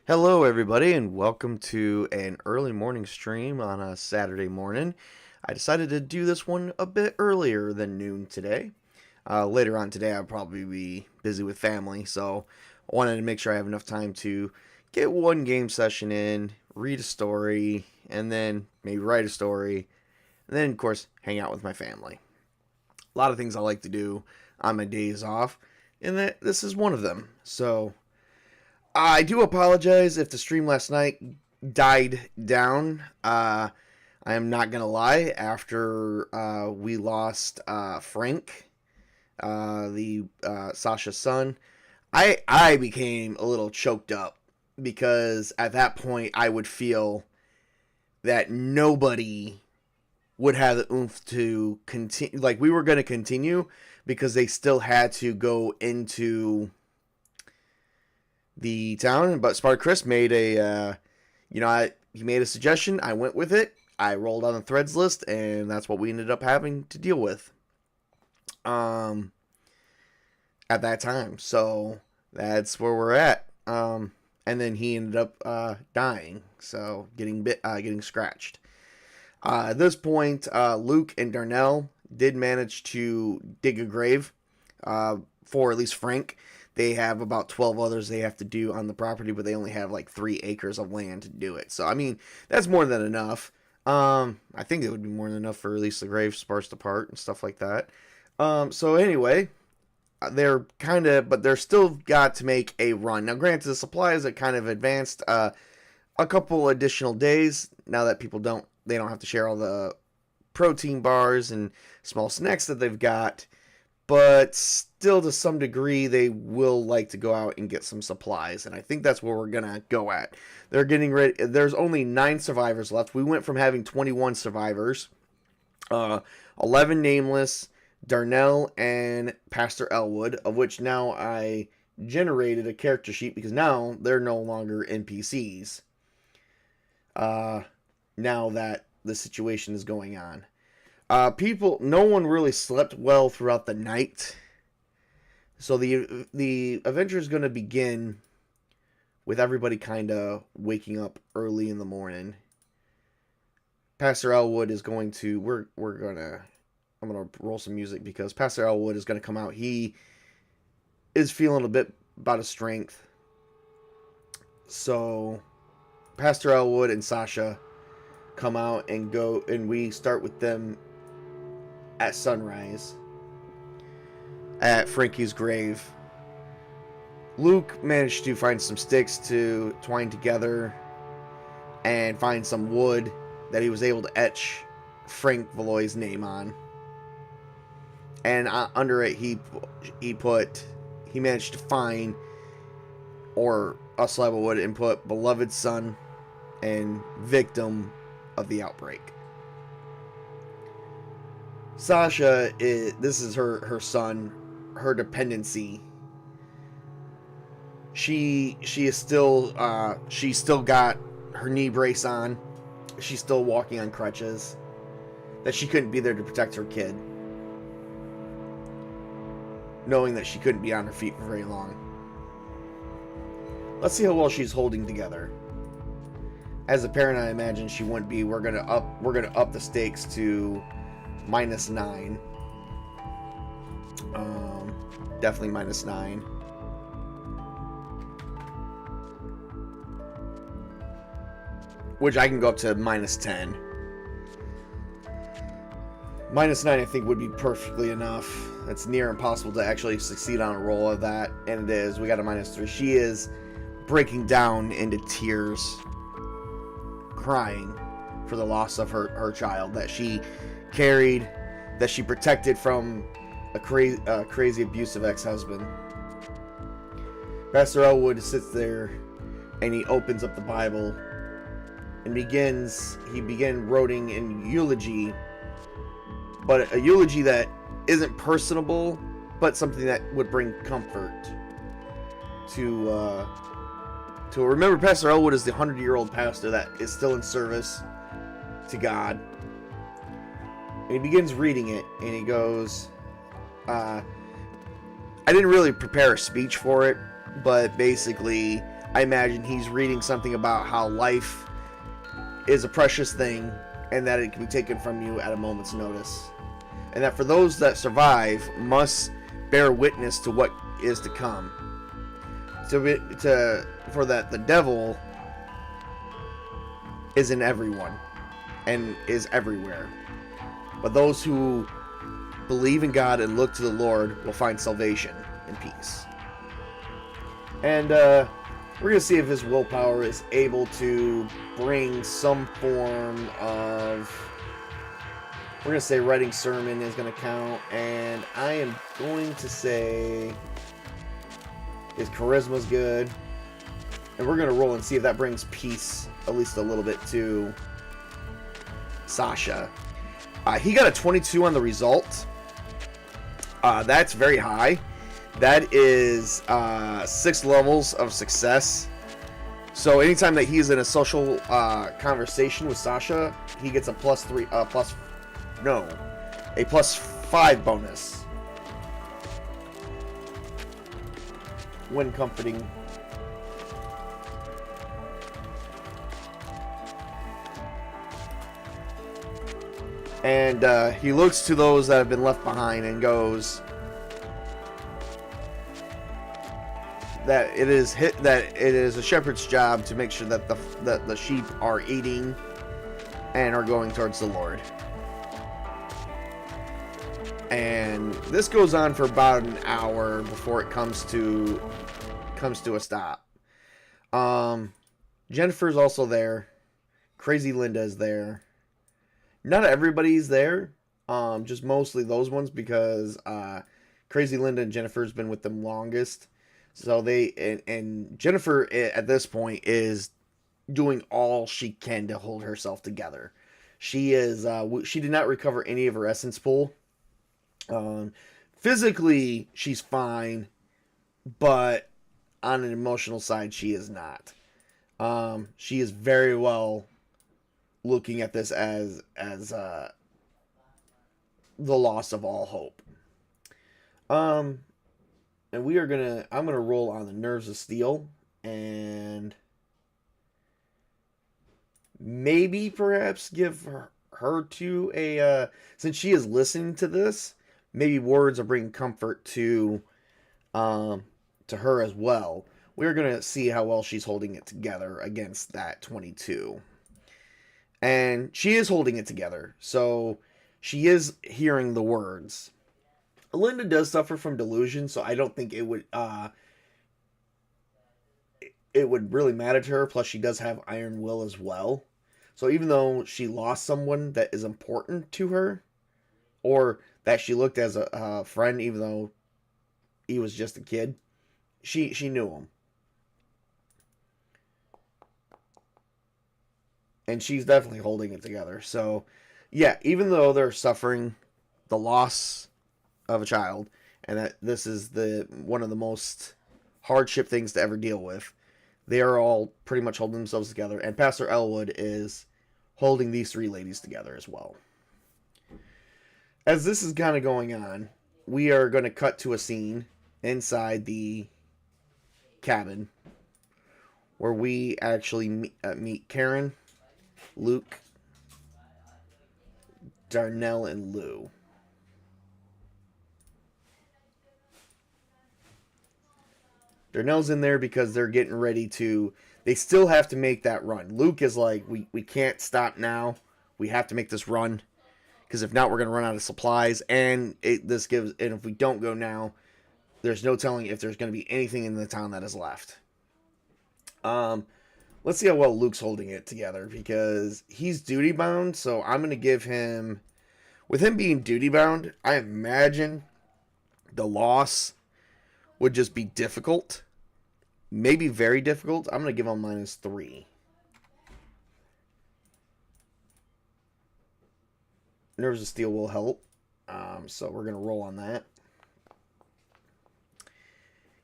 Hello, everybody, and welcome to an early morning stream on a Saturday morning. I decided to do this one a bit earlier than noon today. Later on today, I'll probably be busy with family, so I wanted to make sure I have enough time to get one game session in, read a story, and then maybe write a story, and then, of course, hang out with my family. A lot of things I like to do on my days off, and this is one of them. So I do apologize if the stream last night died down. I am not gonna lie. After we lost Frank, the Sasha's son, I became a little choked up because at that point I would feel that nobody would have the oomph to continue. Like we were gonna continue because they still had to go into the town, but Spartacus made he made a suggestion. I went with it. I rolled on the threads list, and that's what we ended up having to deal with. At that time, so that's where we're at. And then he ended up dying, so getting scratched. At this point, Luke and Darnell did manage to dig a grave for at least Frank. They have about 12 others they have to do on the property, but they only have like 3 acres of land to do it. So, I mean, that's more than enough. I think it would be more than enough for at least the grave sparsed apart and stuff like that. So anyway, but they're still got to make a run. Now, granted, the supplies are kind of advanced a couple additional days now that they don't have to share all the protein bars and small snacks that they've got. But still, to some degree, they will like to go out and get some supplies, and I think that's where we're gonna go at. They're getting ready. There's only 9 survivors left. We went from having 21 survivors, 11 nameless, Darnell and Pastor Elwood, of which now I generated a character sheet because now they're no longer NPCs. Now that the situation is going on. No one really slept well throughout the night. So the adventure is going to begin with everybody kind of waking up early in the morning. Pastor Elwood is going to, I'm going to roll some music because Pastor Elwood is going to come out. He is feeling a bit about his strength. So Pastor Elwood and Sasha come out and we start with them at sunrise at Frankie's grave. Luke managed to find some sticks to twine together and find some wood that he was able to etch Frank Valois' name on. And under it, he managed to find a slab of wood and put beloved son and victim of the outbreak. Sasha this is her son, her dependency. She's still got her knee brace on. She's still walking on crutches. That she couldn't be there to protect her kid. Knowing that she couldn't be on her feet for very long. Let's see how well she's holding together. As a parent, I imagine she wouldn't be. We're gonna up the stakes to -9. Definitely -9. Which I can go up to -10. -9 I think would be perfectly enough. It's near impossible to actually succeed on a roll of that, and it is. We got a -3. She is breaking down into tears, crying for the loss of her child that she carried, that she protected from a crazy abusive ex-husband. Pastor Elwood sits there and he opens up the Bible and he began writing in eulogy, but a eulogy that isn't personable, but something that would bring comfort to remember. Pastor Elwood is the 100-year-old pastor that is still in service to God. And he begins reading it, and he goes, I didn't really prepare a speech for it, but basically I imagine he's reading something about how life is a precious thing and that it can be taken from you at a moment's notice. And that for those that survive must bear witness to what is to come. For that the devil is in everyone and is everywhere. But those who believe in God and look to the Lord will find salvation and peace. And we're going to see if his willpower is able to bring some form of... We're going to say writing sermon is going to count. And I am going to say his charisma is good. And we're going to roll and see if that brings peace at least a little bit to Sasha. He got a 22 on the result. That's very high. That is 6 levels of success. So anytime that he's in a social conversation with Sasha, he gets a +5 bonus when comforting. And he looks to those that have been left behind and goes that it is a shepherd's job to make sure that the sheep are eating and are going towards the Lord. And this goes on for about an hour before it comes to a stop. Jennifer's also there. Crazy Linda is there. Not everybody's there, just mostly those ones because Crazy Linda and Jennifer's been with them longest. So and Jennifer at this point is doing all she can to hold herself together. She did not recover any of her essence pool. Physically, she's fine, but on an emotional side, she is not. She is very well looking at this as the loss of all hope. And I'm gonna roll on the nerves of steel and maybe perhaps give her to a since she is listening to this, maybe words will bring comfort to her as well. We're gonna see how well she's holding it together against that 22. And she is holding it together, so she is hearing the words. Linda does suffer from delusion, so I don't think it would really matter to her. Plus, she does have iron will as well. So even though she lost someone that is important to her, or that she looked as a friend, even though he was just a kid, she knew him. And she's definitely holding it together. So, yeah, even though they're suffering the loss of a child, and that this is one of the most hardship things to ever deal with, they are all pretty much holding themselves together. And Pastor Elwood is holding these 3 ladies together as well. As this is kind of going on, we are going to cut to a scene inside the cabin where we actually meet Karen, Luke, Darnell, and Lou. Darnell's in there because they're getting ready to... They still have to make that run. Luke is like, we can't stop now. We have to make this run. Because if not, we're going to run out of supplies. And if we don't go now, there's no telling if there's going to be anything in the town that is left. Let's see how well Luke's holding it together, because he's duty bound, so I'm going to give him... With him being duty bound, I imagine the loss would just be difficult. Maybe very difficult. I'm going to give him -3. Nerves of Steel will help. So we're going to roll on that.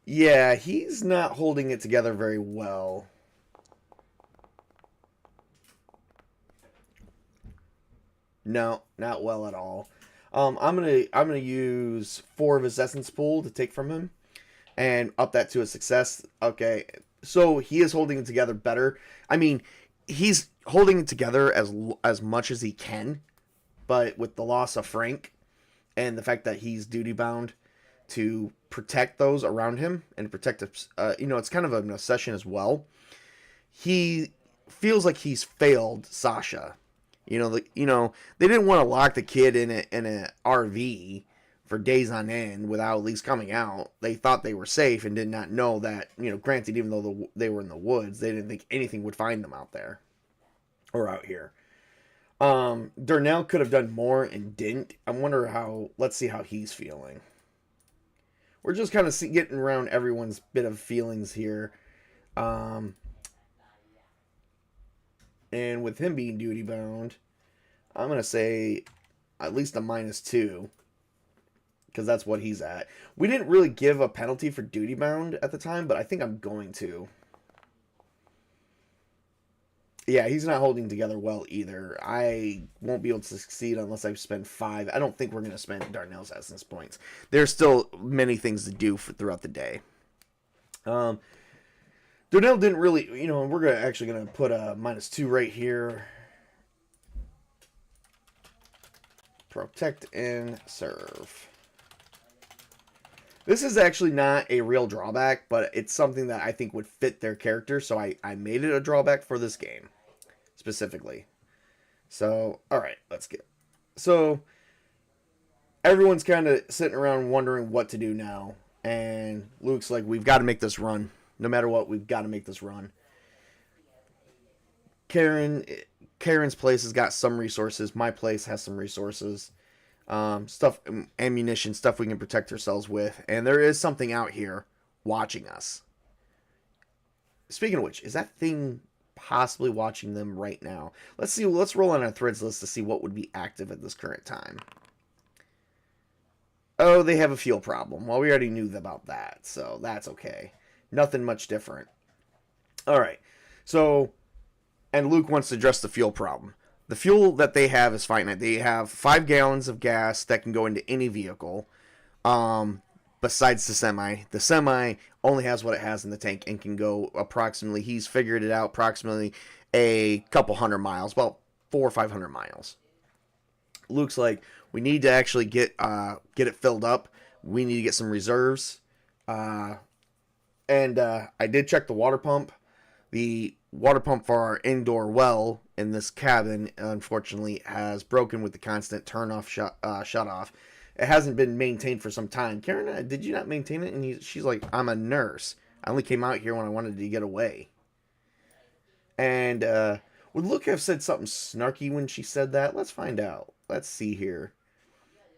Yeah, he's not holding it together very well. No, not well at all. I'm gonna use 4 of his essence pool to take from him, and up that to a success. Okay, So he is holding it together better. I mean, he's holding it together as much as he can, but with the loss of Frank and the fact that he's duty bound to protect those around him and protect, it's kind of an obsession as well. He feels like he's failed Sasha. They didn't want to lock the kid in a RV for days on end without at least coming out. They thought they were safe and did not know that, granted, even though they were in the woods, they didn't think anything would find them out there or out here. Darnell could have done more and didn't. I wonder let's see how he's feeling. We're just kind of getting around everyone's bit of feelings here. And with him being duty bound, I'm going to say at least a -2. Because that's what he's at. We didn't really give a penalty for duty bound at the time, but I think I'm going to. Yeah, he's not holding together well either. I won't be able to succeed unless I spend 5. I don't think we're going to spend Darnell's essence points. There's still many things to do throughout the day. Darnell didn't really, we're actually going to put a -2 right here. Protect and serve. This is actually not a real drawback, but it's something that I think would fit their character, so I made it a drawback for this game, specifically. So, alright, let's get... So, everyone's kind of sitting around wondering what to do now, and Luke's like, we've got to make this run. No matter what, we've got to make this run. Karen's place has got some resources. My place has some resources. Stuff, ammunition, stuff we can protect ourselves with. And there is something out here watching us. Speaking of which, is that thing possibly watching them right now? Let's see. Let's roll on our threads list to see what would be active at this current time. Oh, they have a fuel problem. Well, we already knew about that, so that's okay. Nothing much different. All right. So, and Luke wants to address the fuel problem. The fuel that they have is finite. They have 5 gallons of gas that can go into any vehicle, besides the semi. The semi only has what it has in the tank and can go approximately, he's figured it out, approximately a couple 100 miles, about 400 or 500 miles. Luke's like, we need to actually get it filled up. We need to get some reserves. And I did check the water pump. The water pump for our indoor well in this cabin, unfortunately, has broken with the constant turn-off, shut-off. It hasn't been maintained for some time. Karen, did you not maintain it? And she's like, I'm a nurse. I only came out here when I wanted to get away. And would Luke have said something snarky when she said that? Let's find out. Let's see here.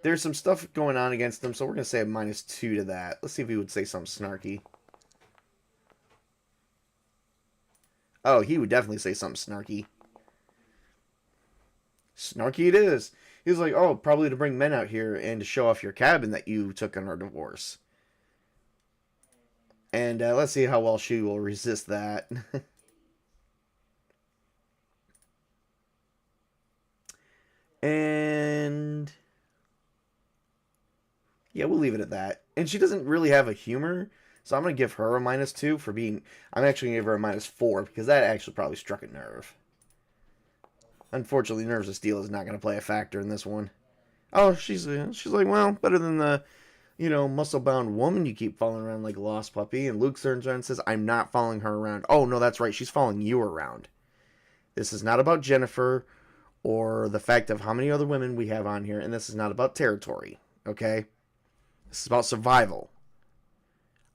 There's some stuff going on against him, so we're going to say a -2 to that. Let's see if he would say something snarky. Oh, he would definitely say something snarky. Snarky it is. He's like, oh, probably to bring men out here and to show off your cabin that you took on our divorce. And let's see how well she will resist that. And yeah, we'll leave it at that. And she doesn't really have a humor, so I'm going to give her a -2 for being... I'm actually going to give her a -4 because that actually probably struck a nerve. Unfortunately, Nerves of Steel is not going to play a factor in this one. Oh, she's like, well, better than the, muscle-bound woman you keep following around like a lost puppy. And Luke turns around and says, I'm not following her around. Oh, no, that's right. She's following you around. This is not about Jennifer or the fact of how many other women we have on here. And this is not about territory, okay? This is about survival.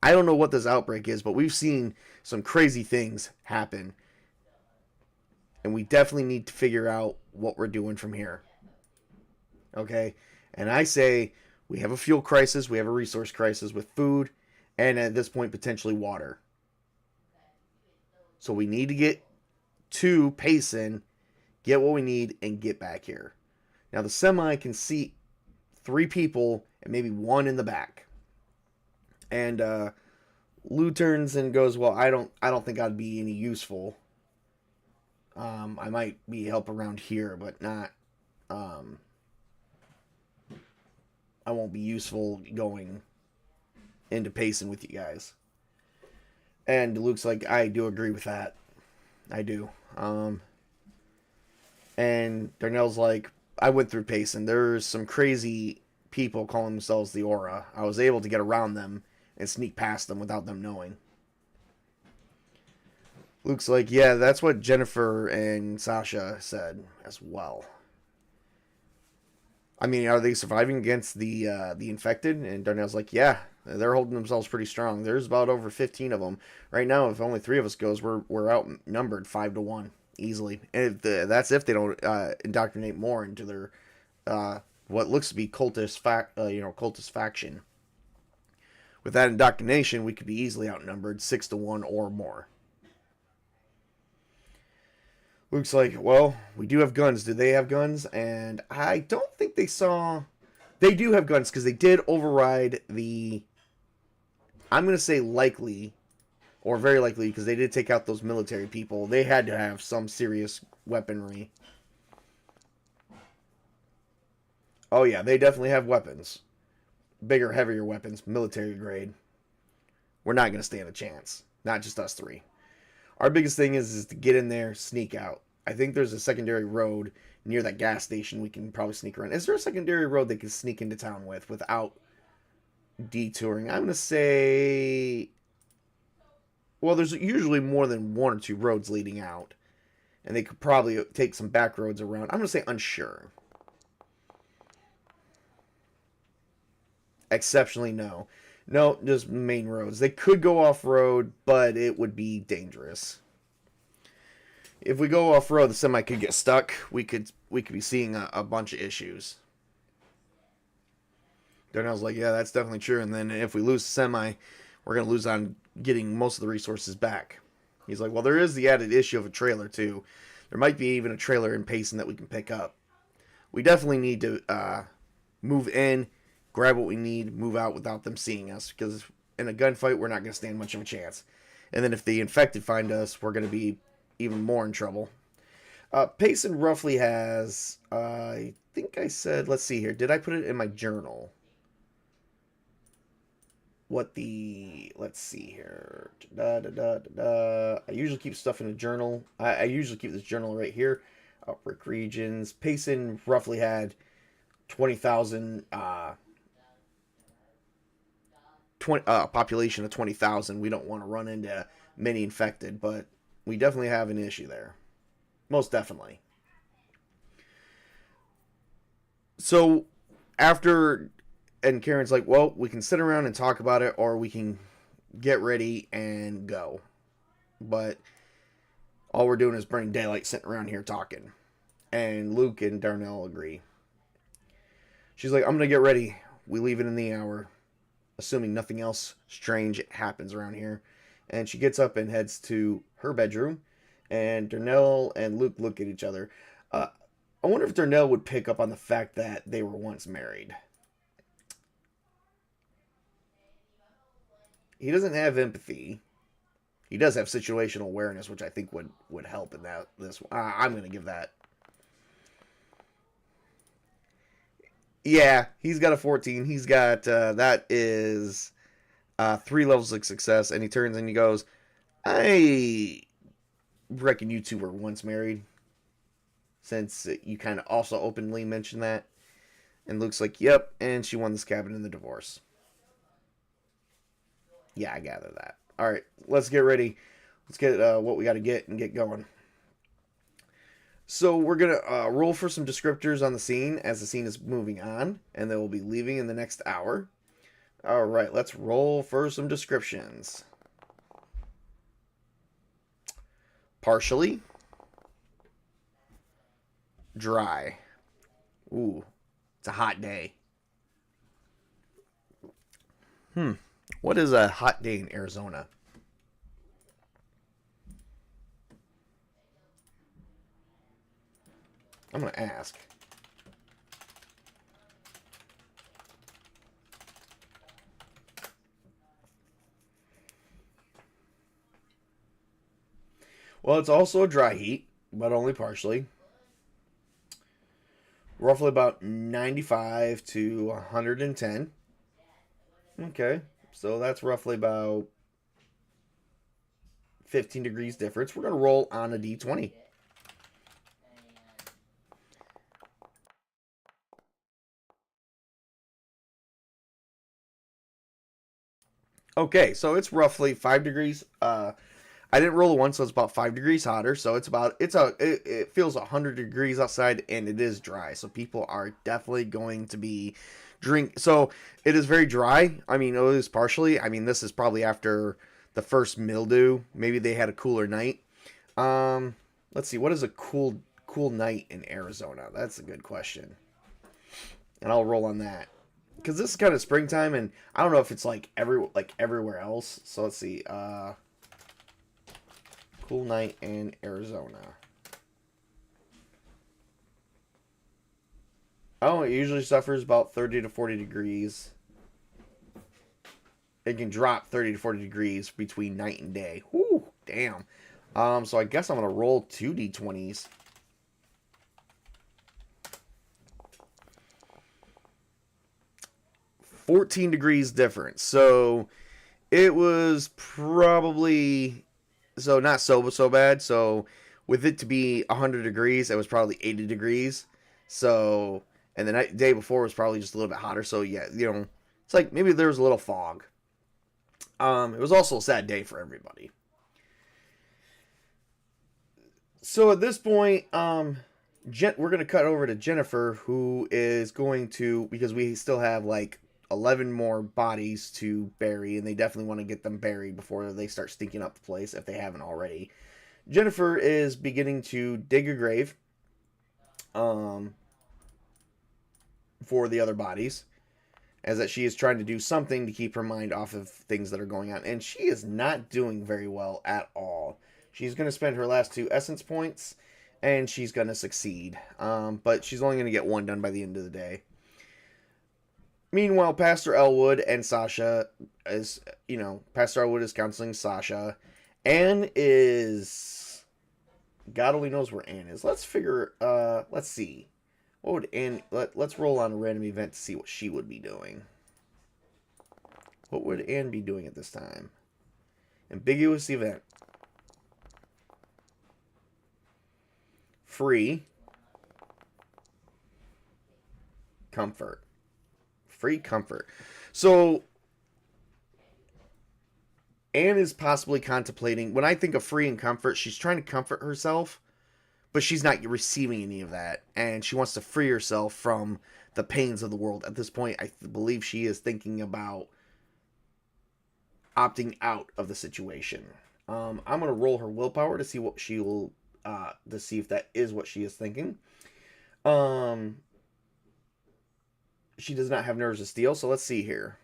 I don't know what this outbreak is, but we've seen some crazy things happen. And we definitely need to figure out what we're doing from here. Okay? And I say we have a fuel crisis, we have a resource crisis with food, and at this point, potentially water. So we need to get to Payson, get what we need, and get back here. Now, the semi can seat 3 people and maybe 1 in the back. And Lou turns and goes, well, I don't think I'd be any useful. I might be help around here, but not, I won't be useful going into Payson with you guys. And Luke's like, I do agree with that. I do. And Darnell's like, I went through Payson. There's some crazy people calling themselves the Aura. I was able to get around them and sneak past them without them knowing. Luke's like, yeah, that's what Jennifer and Sasha said as well. I mean, are they surviving against the infected? And Darnell's like, yeah, they're holding themselves pretty strong. There's about over 15 of them right now. If only 3 of us goes, we're outnumbered 5-1 easily. And that's if they don't indoctrinate more into their what looks to be cultist cultist faction. With that indoctrination, we could be easily outnumbered 6-1 or more. Luke's like, well, we do have guns. Do they have guns? And I don't think they saw. They do have guns because they did override the. I'm going to say likely, or very likely, because they did take out those military people. They had to have some serious weaponry. Oh, yeah, they definitely have weapons. Bigger, heavier weapons, military grade. We're not going to stand a chance. Not just us 3. Our biggest thing is to get in there, sneak out. I think there's a secondary road near that gas station we can probably sneak around. Is there a secondary road they can sneak into town with without detouring? I'm going to say... Well, there's usually more than 1 or 2 roads leading out. And they could probably take some back roads around. I'm going to say unsure. Exceptionally, no. No, just main roads. They could go off-road, but it would be dangerous. If we go off-road, the semi could get stuck. We could be seeing a bunch of issues. Darnell's like, yeah, that's definitely true. And then if we lose the semi, we're going to lose on getting most of the resources back. He's like, well, there is the added issue of a trailer, too. There might be even a trailer in Payson that we can pick up. We definitely need to move in, grab what we need, move out without them seeing us. Because in a gunfight, we're not going to stand much of a chance. And then if the infected find us, we're going to be even more in trouble. Payson roughly has, I think I said, let's see here. Did I put it in my journal? Let's see here. I usually keep stuff in a journal. I usually keep this journal right here. Outbreak regions. Payson roughly had 20,000, population of 20,000. We don't want to run into many infected, but we definitely have an issue there. Most definitely. So, after... And Karen's like, well, we can sit around and talk about it, or we can get ready and go. But all we're doing is burning daylight sitting around here talking. And Luke and Darnell agree. She's like, I'm going to get ready. We leave it in the hour. Assuming nothing else strange happens around here. And she gets up and heads to her bedroom. And Darnell and Luke look at each other. I wonder if Darnell would pick up on the fact that they were once married. He doesn't have empathy. He does have situational awareness, which I think would help in this. I'm going to give that. Yeah, he's got a 14. He's got, that is 3 levels of success. And he turns and he goes, I reckon you 2 were once married. Since you kind of also openly mentioned that. And Luke's like, yep, and she won this cabin in the divorce. Yeah, I gather that. All right, let's get ready. Let's get what we got to get and get going. So we're going to roll for some descriptors on the scene as the scene is moving on, and then we'll be leaving in the next hour. All right, let's roll for some descriptions. Partially. Dry. Ooh, it's a hot day. What is a hot day in Arizona? I'm going to ask. Well, it's also a dry heat, but only partially. Roughly about 95 to 110. Okay, so that's roughly about 15 degrees difference. We're going to roll on a d20. Okay, so it's roughly 5 degrees. I didn't roll a 1, so it's about 5 degrees hotter. So it feels 100 degrees outside, and it is dry. So people are definitely going to be So it is very dry. I mean, it is partially. I mean, this is probably after the first mildew. Maybe they had a cooler night. Let's see. What is a cool night in Arizona? That's a good question. And I'll roll on that. Because this is kind of springtime, and I don't know if it's like everywhere else. So let's see. Cool night in Arizona. Oh, it usually suffers about 30 to 40 degrees. It can drop 30 to 40 degrees between night and day. Whew, damn. So I guess I'm going to roll 2d20s. $14 degrees difference. So it was probably not so bad. So with it to be 100 degrees, it was probably 80 degrees. So and the day before was probably just a little bit hotter. So yeah, it's like maybe there was a little fog. It was also a sad day for everybody. So at this point, we're going to cut over to Jennifer, who is going to, because we still have like 11 more bodies to bury, and they definitely want to get them buried before they start stinking up the place if they haven't already. Jennifer is beginning to dig a grave for the other bodies, as that she is trying to do something to keep her mind off of things that are going on, and she is not doing very well at all. She's going to spend her last 2 essence points, and she's going to succeed, but she's only going to get 1 done by the end of the day. Meanwhile, Pastor Elwood and Sasha Pastor Elwood is counseling Sasha. Anne is, God only knows where Anne is. Let's see. What would Anne, let's roll on a random event to see what she would be doing. What would Anne be doing at this time? Ambiguous event. Free. Comfort. Free comfort. So Anne is possibly contemplating, when I think of free and comfort, she's trying to comfort herself, but she's not receiving any of that, and she wants to free herself from the pains of the world. At this point, I believe she is thinking about opting out of the situation. I'm going to roll her willpower to see what she will, to see if that is what she is thinking. She does not have nerves of steel, so let's see here.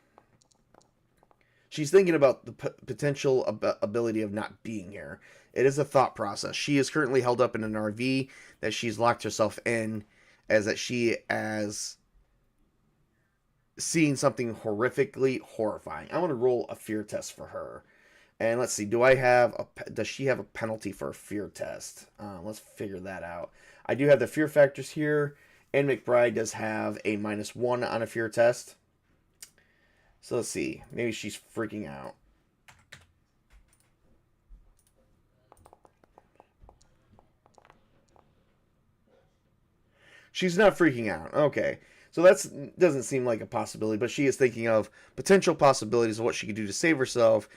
She's thinking about the potential ability of not being here. It is a thought process. She is currently held up in an RV that she's locked herself in, as that she has seen something horrifically horrifying. I'm going to roll a fear test for her. And let's see, does she have a penalty for a fear test? Let's figure that out. I do have the fear factors here. And McBride does have a -1 on a fear test. So let's see. Maybe she's freaking out. She's not freaking out. Okay. So that doesn't seem like a possibility, but she is thinking of potential possibilities of what she could do to save herself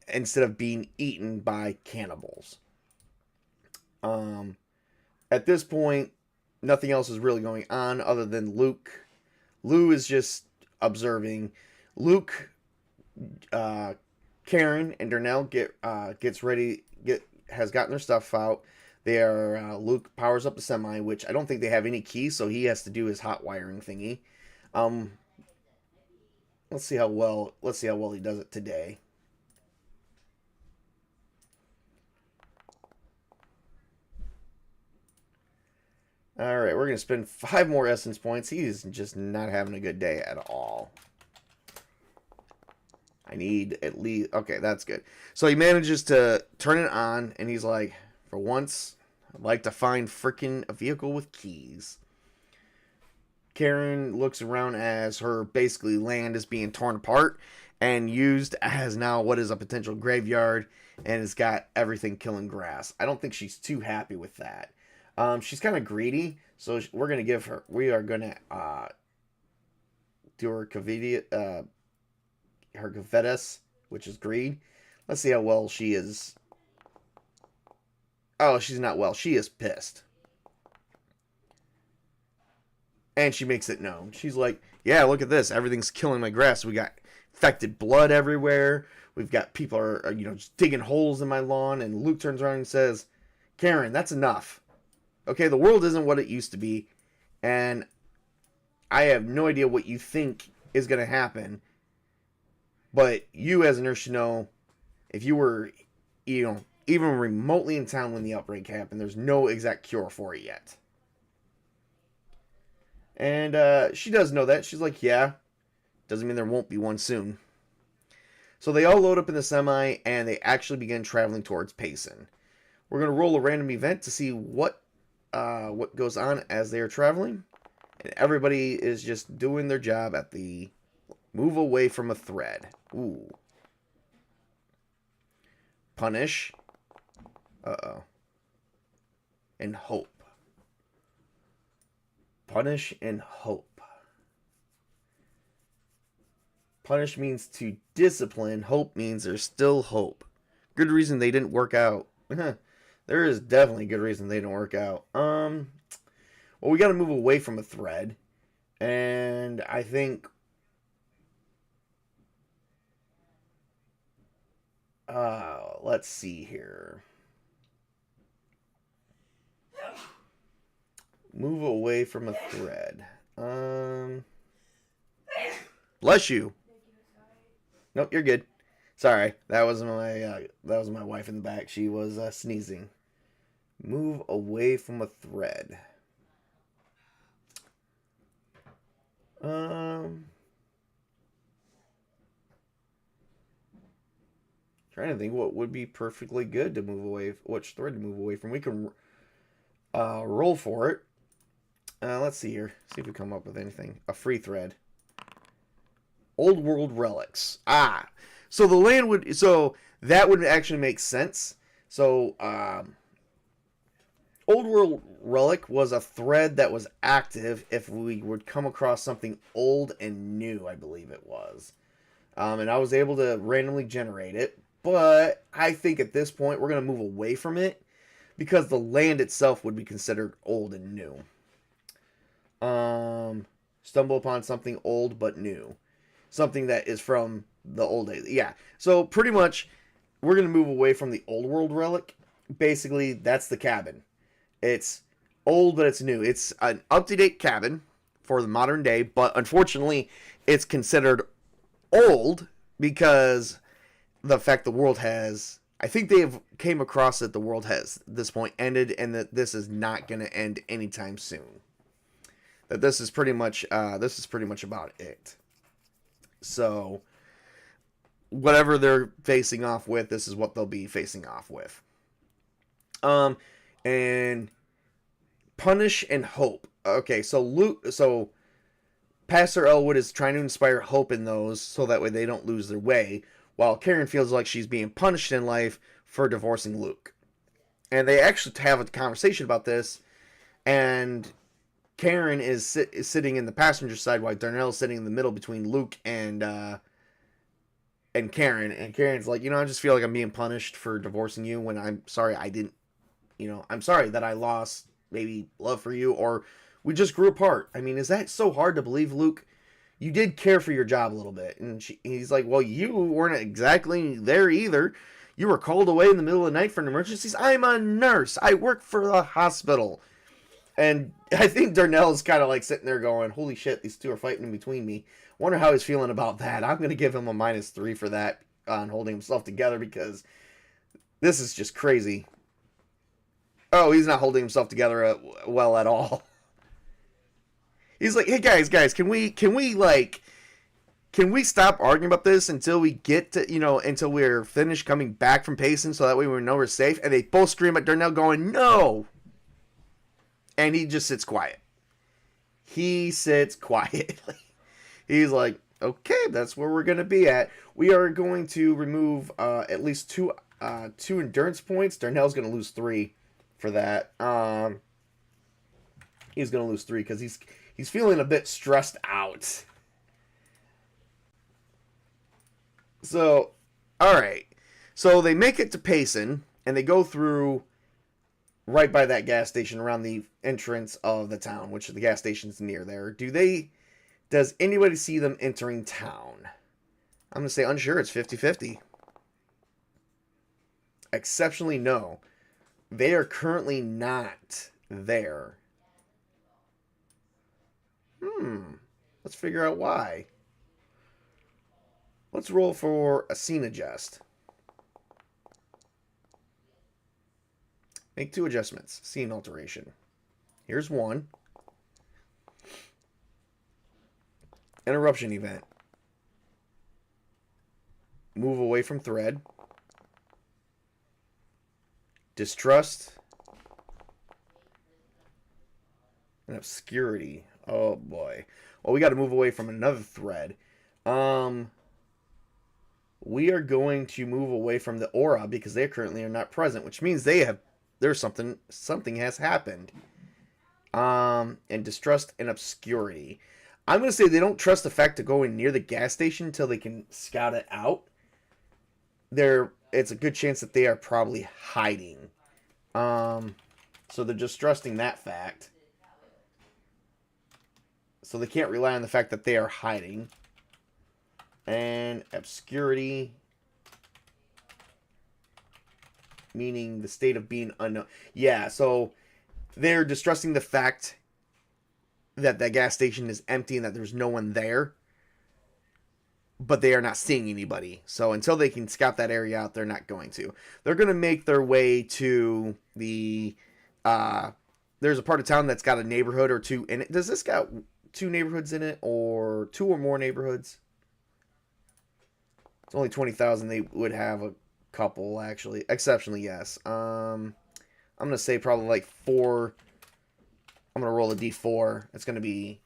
instead of being eaten by cannibals. At this point, nothing else is really going on other than Luke. Lou is just observing. Luke, Karen, and Darnell has gotten their stuff out. Luke powers up the semi, which I don't think they have any keys, so he has to do his hot wiring thingy. Let's see how well he does it today. Alright, we're going to spend 5 more essence points. He's just not having a good day at all. I need at least... Okay, that's good. So he manages to turn it on, and he's like, for once, I'd like to find frickin' a vehicle with keys. Karen looks around as her basically land is being torn apart, and used as now what is a potential graveyard, and it's got everything killing grass. I don't think she's too happy with that. She's kind of greedy, so we are gonna do her Covetus, which is greed. Let's see how well she is. Oh, she's not well. She is pissed. And she makes it known. She's like, yeah, look at this. Everything's killing my grass. We got infected blood everywhere. We've got people are just digging holes in my lawn. And Luke turns around and says, Karen, that's enough. Okay, the world isn't what it used to be. And I have no idea what you think is going to happen. But you as a nurse should know, if you were, even remotely in town when the outbreak happened, there's no exact cure for it yet. And she does know that. She's like, yeah, doesn't mean there won't be one soon. So they all load up in the semi, and they actually begin traveling towards Payson. We're going to roll a random event to see what goes on as they are traveling. And everybody is just doing their job at the move away from a thread. Ooh. Punish. Uh-oh. And hope. Punish and hope. Punish means to discipline. Hope means there's still hope. Good reason they didn't work out. There is definitely good reason they didn't work out. Well, we got to move away from a thread. And I think... let's see here. Move away from a thread. Bless you. Nope, you're good. Sorry, that was my wife in the back. She was sneezing. Move away from a thread. Trying to think what would be perfectly good to move away. Which thread to move away from? We can roll for it. Let's see here. See if we come up with anything. A free thread. Old world relics. So the land would. So that would actually make sense. So old world relic was a thread that was active if we would come across something old and new. I believe it was. And I was able to randomly generate it. But I think at this point we're going to move away from it because the land itself would be considered old and new. Stumble upon something old but new. Something that is from the old days. Yeah. So pretty much we're going to move away from the old world relic. Basically, that's the cabin. It's old but it's new. It's an up-to-date cabin for the modern day, but unfortunately it's considered old because the fact the world has, I think they have came across that the world has at this point ended and that this is not going to end anytime soon. That this is pretty much about it. So whatever they're facing off with, this is what they'll be facing off with. And punish and hope. Okay, so Pastor Elwood is trying to inspire hope in those so that way they don't lose their way, while Karen feels like she's being punished in life for divorcing Luke. And they actually have a conversation about this, and Karen is sitting in the passenger side while Darnell is sitting in the middle between Luke and Karen. And Karen's like, I just feel like I'm being punished for divorcing you when I'm sorry I didn't, I'm sorry that I lost maybe love for you or we just grew apart. I mean, is that so hard to believe, Luke? You did care for your job a little bit. And he's like, well, you weren't exactly there either. You were called away in the middle of the night for an emergency. I'm a nurse. I work for the hospital. And I think Darnell's kind of like sitting there going, holy shit, these two are fighting in between me. Wonder how he's feeling about that. I'm going to give him a -3 for that on holding himself together because this is just crazy. Oh, he's not holding himself together well at all. He's like, hey guys, can we stop arguing about this until we get to, until we're finished coming back from Payson so that way we know we're safe? And they both scream at Darnell going, no! And he just sits quiet. He sits quietly. He's like, Okay, that's where we're going to be at. We are going to remove at least two endurance points. Darnell's going to lose 3 for that. He's going to lose 3 because he's feeling a bit stressed out. So, all right. So they make it to Payson, and they go through right by that gas station around the entrance of the town, which the gas station's near there. Does anybody see them entering town? I'm going to say unsure. It's 50-50. Exceptionally no. They are currently not there. Let's figure out why. Let's roll for a scene adjust. Make 2 adjustments. Scene alteration. Here's 1. Interruption event. Move away from thread. Distrust. And obscurity. Oh boy. Well, we got to move away from another thread. We are going to move away from the aura because they currently are not present, which means there's something has happened. And distrust and obscurity. I'm going to say they don't trust the fact of going near the gas station until they can scout it out. It's a good chance that they are probably hiding. So they're just trusting that fact. So they can't rely on the fact that they are hiding. And obscurity, meaning the state of being unknown. Yeah, so they're distrusting the fact that the gas station is empty and that there's no one there. But they are not seeing anybody. So until they can scout that area out, they're not going to. They're going to make their way to the... there's a part of town that's got a neighborhood or 2 in it. Does this got 2 neighborhoods in it? Or 2 or more neighborhoods? It's only 20,000. They would have a couple, actually. Exceptionally, yes. I'm going to say probably like 4. I'm going to roll a d4. It's going to be...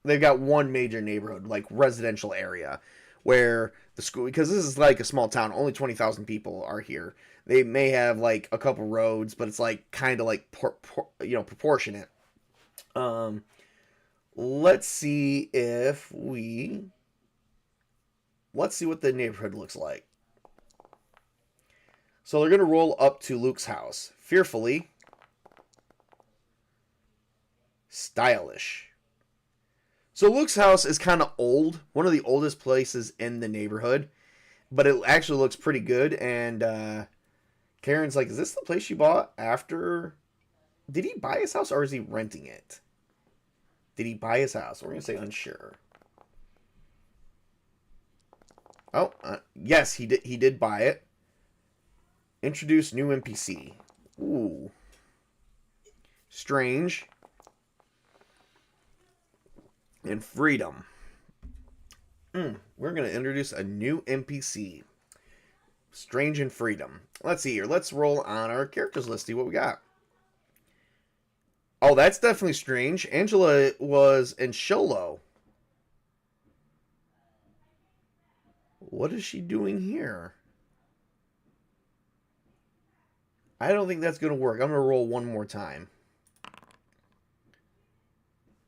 They've got 1 major neighborhood, like residential area, where the school... Because this is like a small town. Only 20,000 people are here. They may have like a couple roads, but it's like kind of like proportionate. Let's see if we... Let's see what the neighborhood looks like. So they're going to roll up to Luke's house. Fearfully. Stylish. So Luke's house is kind of old. One of the oldest places in the neighborhood. But it actually looks pretty good. And Karen's like, is this the place you bought after... Did he buy his house or is he renting it? Did he buy his house? We're going to say unsure. Oh, yes, he did buy it. Introduce new NPC. Ooh. Strange. And freedom. We're going to introduce a new NPC. Strange and freedom. Let's see here. Let's roll on our characters list. See what we got. Oh, that's definitely strange. Angela was in Sholo. What is she doing here? I don't think that's going to work. I'm going to roll one more time.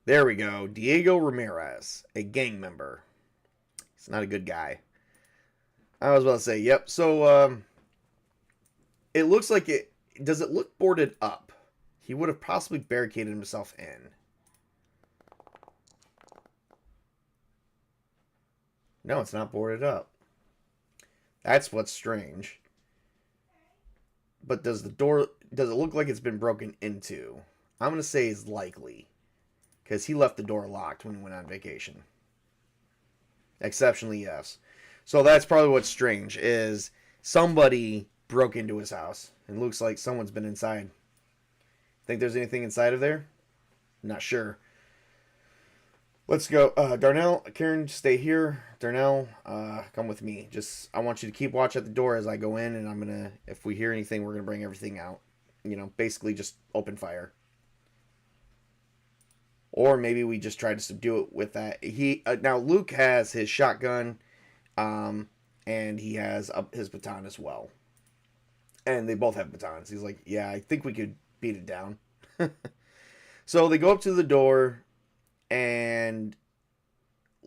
There we go. Diego Ramirez, a gang member. He's not a good guy. I was about to say, yep. So, it looks like it... Does it look boarded up? He would have possibly barricaded himself in. No, it's not boarded up. That's what's strange. But does it look like it's been broken into? I'm going to say it's likely. Because he left the door locked when he went on vacation. Exceptionally, yes. So that's probably what's strange, is somebody broke into his house. It looks like someone's been inside. Think there's anything inside of there? Not sure. Let's go. Darnell, Karen, stay here. Darnell, come with me. I want you to keep watch at the door as I go in, and I'm going to, if we hear anything, we're going to bring everything out. You know, basically just open fire. Or maybe we just try to subdue it with that. Now Luke has his shotgun, and he has his baton as well. And they both have batons. He's like, yeah, I think we could beat it down. So they go up to the door, and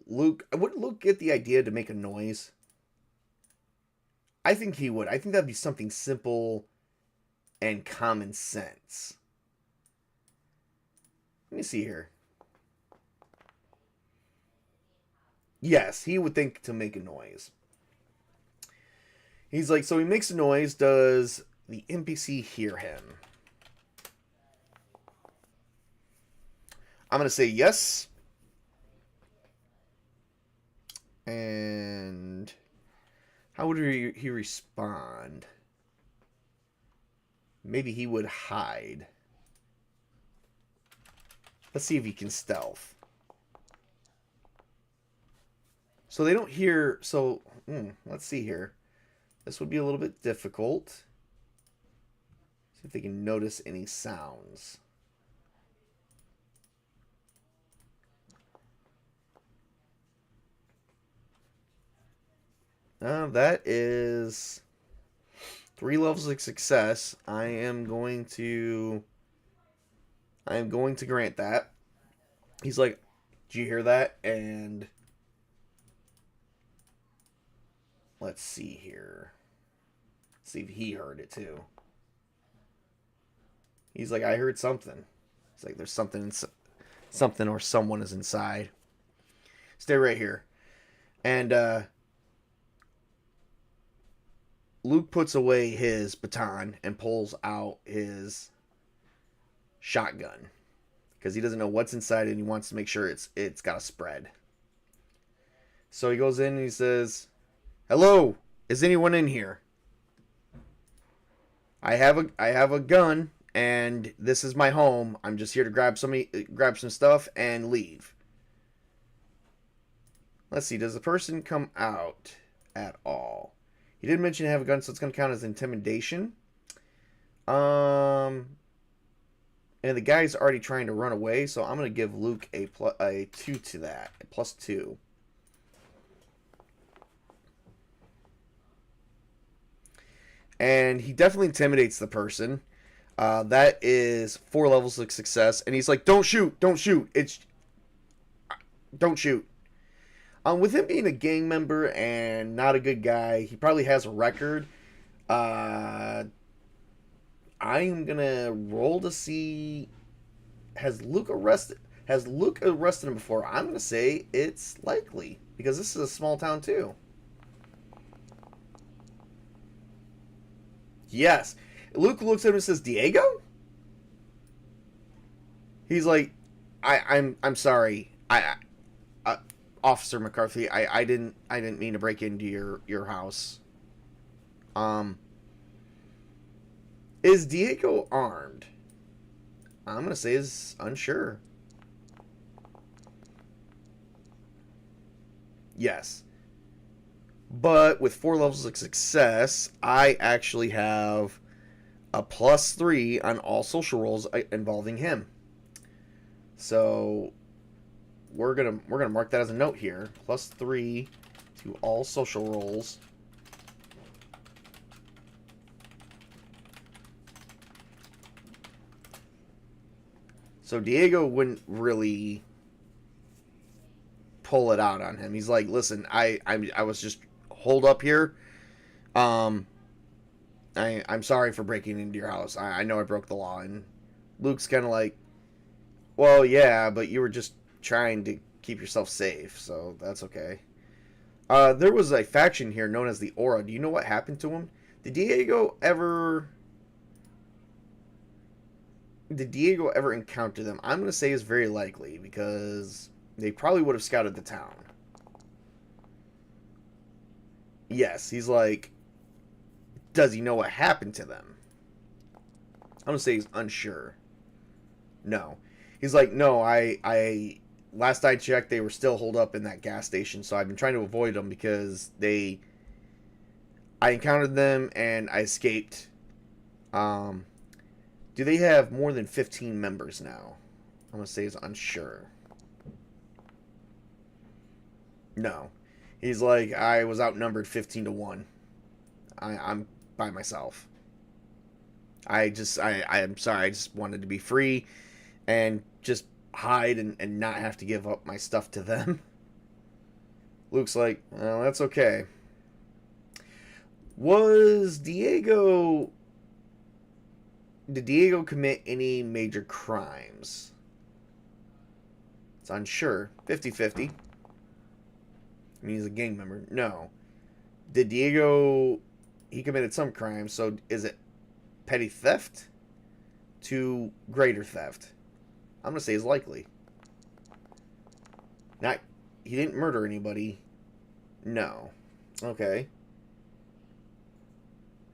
would Luke get the idea to make a noise? I think he would. I think that'd be something simple and common sense. Let me see here. Yes, he would think to make a noise. He's like, so he makes a noise. Does the NPC hear him? I'm going to say yes. And how would he respond? Maybe he would hide. Let's see if he can stealth. So they don't hear... So, let's see here. This would be a little bit difficult. See if they can notice any sounds. That is 3 levels of success. I am going to grant that. He's like, "Did you hear that?" And let's see here. Let's see if he heard it too. He's like, "I heard something." It's like there's something or someone is inside. Stay right here. And Luke puts away his baton and pulls out his shotgun because he doesn't know what's inside and he wants to make sure it's got a spread. So he goes in and he says, "Hello, is anyone in here? I have a gun and this is my home. I'm just here to grab some stuff and leave." Let's see, does the person come out at all? He didn't mention to have a gun, so it's going to count as intimidation. And the guy's already trying to run away, so I'm going to give Luke a 2 to that. A +2. And he definitely intimidates the person. That is 4 levels of success. And he's like, "Don't shoot! Don't shoot! Don't shoot!" With him being a gang member and not a good guy, he probably has a record. I'm gonna roll to see, has Luke arrested him before? I'm gonna say it's likely because this is a small town too. Yes. Luke looks at him and says, "Diego?" He's like, I'm sorry. Officer McCarthy, I didn't mean to break into your house. Is Diego armed? I'm gonna say is unsure. Yes. But with 4 levels of success, I actually have a +3 on all social rolls involving him. So we're gonna mark that as a note here. +3 to all social rolls. So Diego wouldn't really pull it out on him. He's like, "Listen, I was just holed up here. I'm sorry for breaking into your house. I know I broke the law." And Luke's kind of like, "Well, yeah, but you were just trying to keep yourself safe, so that's okay." There was a faction here known as the Aura. Do you know what happened to him? Did Diego ever encounter them? I'm going to say it's very likely because they probably would have scouted the town. Yes, he's like, does he know what happened to them? I'm going to say he's unsure. No. He's like, "No, I last I checked, they were still holed up in that gas station, so I've been trying to avoid them because I encountered them and I escaped." Do they have more than 15 members now? I'm gonna say he's unsure. No. He's like, I was outnumbered 15-1. I'm by myself. I'm sorry, I just wanted to be free and just hide and not have to give up my stuff to them. Luke's like, well, that's okay. Was Diego. Did Diego commit any major crimes? It's unsure. 50-50. I mean, he's a gang member. No. Did Diego. He committed some crimes, so is it petty theft to greater theft? I'm going to say is likely. Not. He didn't murder anybody. No. Okay.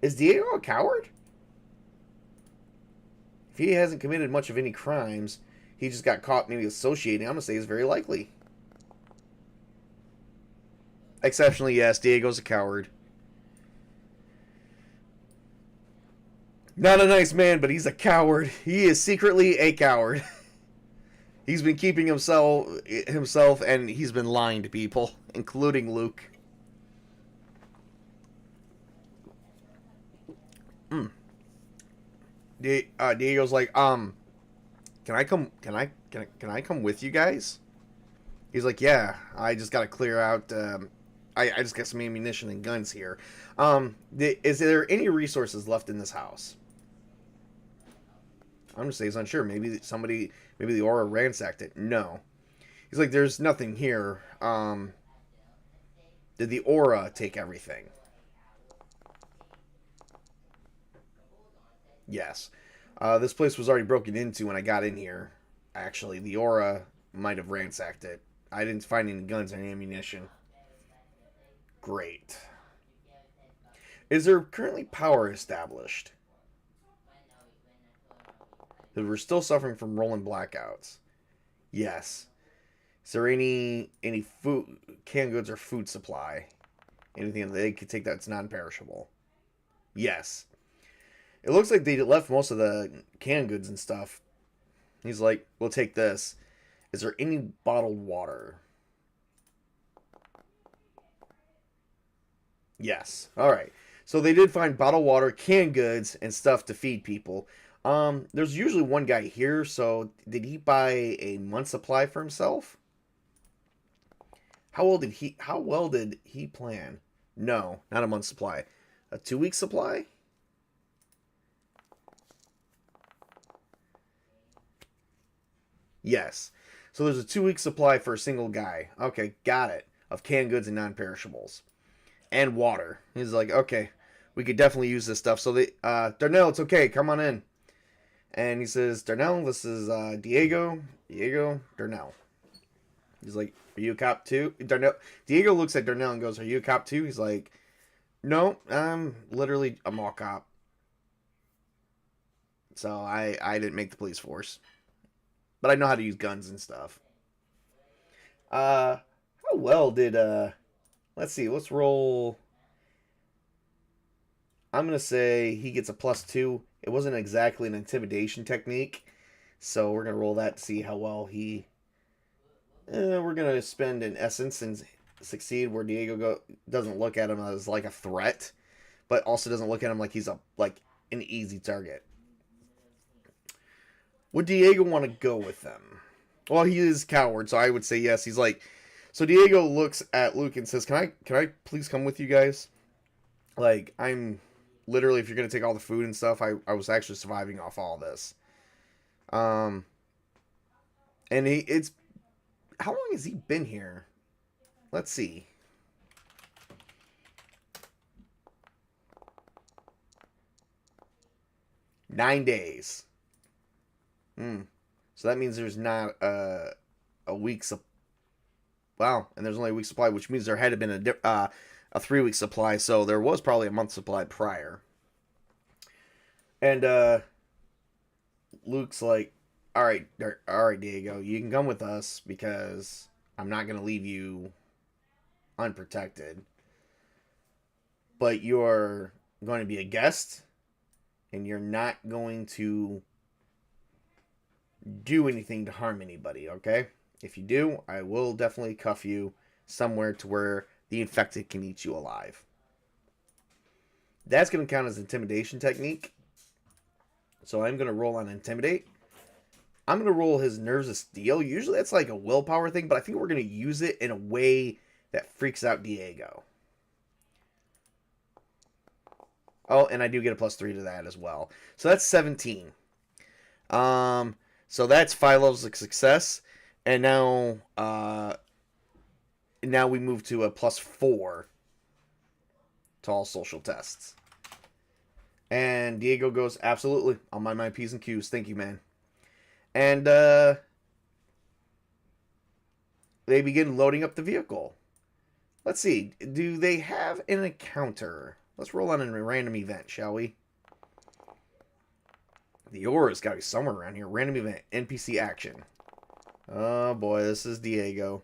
Is Diego a coward? If he hasn't committed much of any crimes, he just got caught maybe associating. I'm going to say is very likely. Exceptionally, yes, Diego's a coward. Not a nice man, but he's a coward. He is secretly a coward. He's been keeping himself, and he's been lying to people, including Luke. Diego's like, can I come with you guys? He's like, yeah, I just gotta clear out. I just got some ammunition and guns here. Is there any resources left in this house? I'm gonna say he's unsure. Maybe the aura ransacked it. No. He's like, there's nothing here. Did the aura take everything? Yes. This place was already broken into when I got in here. Actually, the aura might have ransacked it. I didn't find any guns or ammunition. Great. Is there currently power established? That we're still suffering from rolling blackouts. Yes. Is there any food, canned goods or food supply? Anything that they could take that's non-perishable? Yes. It looks like they left most of the canned goods and stuff. He's like, we'll take this. Is there any bottled water? Yes. All right. So they did find bottled water, canned goods, and stuff to feed people. There's usually one guy here, so did he buy a month's supply for himself? How well did he plan? No, not a month's supply. A 2-week supply? Yes. So there's a 2-week supply for a single guy. Okay, got it. Of canned goods and non-perishables. And water. He's like, okay, we could definitely use this stuff. So Darnell, it's okay, come on in. And he says, Darnell, this is Diego, Darnell. He's like, are you a cop too? Diego looks at Darnell and goes, are you a cop too? He's like, no, I'm literally a mall cop. So I didn't make the police force. But I know how to use guns and stuff. How well did, let's see, let's roll. I'm going to say he gets a +2. It wasn't exactly an intimidation technique. So we're going to roll that to see how well he... we're going to spend an essence and succeed where Diego doesn't look at him as like a threat. But also doesn't look at him like he's an easy target. Would Diego want to go with them? Well, he is a coward, so I would say yes. He's like... So Diego looks at Luke and says, Can I please come with you guys? Like, I'm... Literally, if you're going to take all the food and stuff, I was actually surviving off all this. And it's... How long has he been here? Let's see. Nine days. So that means there's not a week's... Wow, and there's only a week's supply, which means there had been a 3-week supply, so there was probably a month's supply prior. And Luke's like, all right, Diego, you can come with us because I'm not going to leave you unprotected. But you're going to be a guest, and you're not going to do anything to harm anybody, okay? If you do, I will definitely cuff you somewhere to where the infected can eat you alive. That's going to count as intimidation technique. So I'm going to roll on intimidate. I'm going to roll his nerves of steel. Usually that's like a willpower thing, but I think we're going to use it in a way that freaks out Diego. Oh, and I do get a +3 to that as well. So that's 17. So that's 5 levels of success. And now we move to a +4 to all social tests. And Diego goes, absolutely. I'll mind my P's and Q's. Thank you, man. And they begin loading up the vehicle. Let's see. Do they have an encounter? Let's roll on a random event, shall we? The aura's got to be somewhere around here. Random event. NPC action. Oh, boy. This is Diego.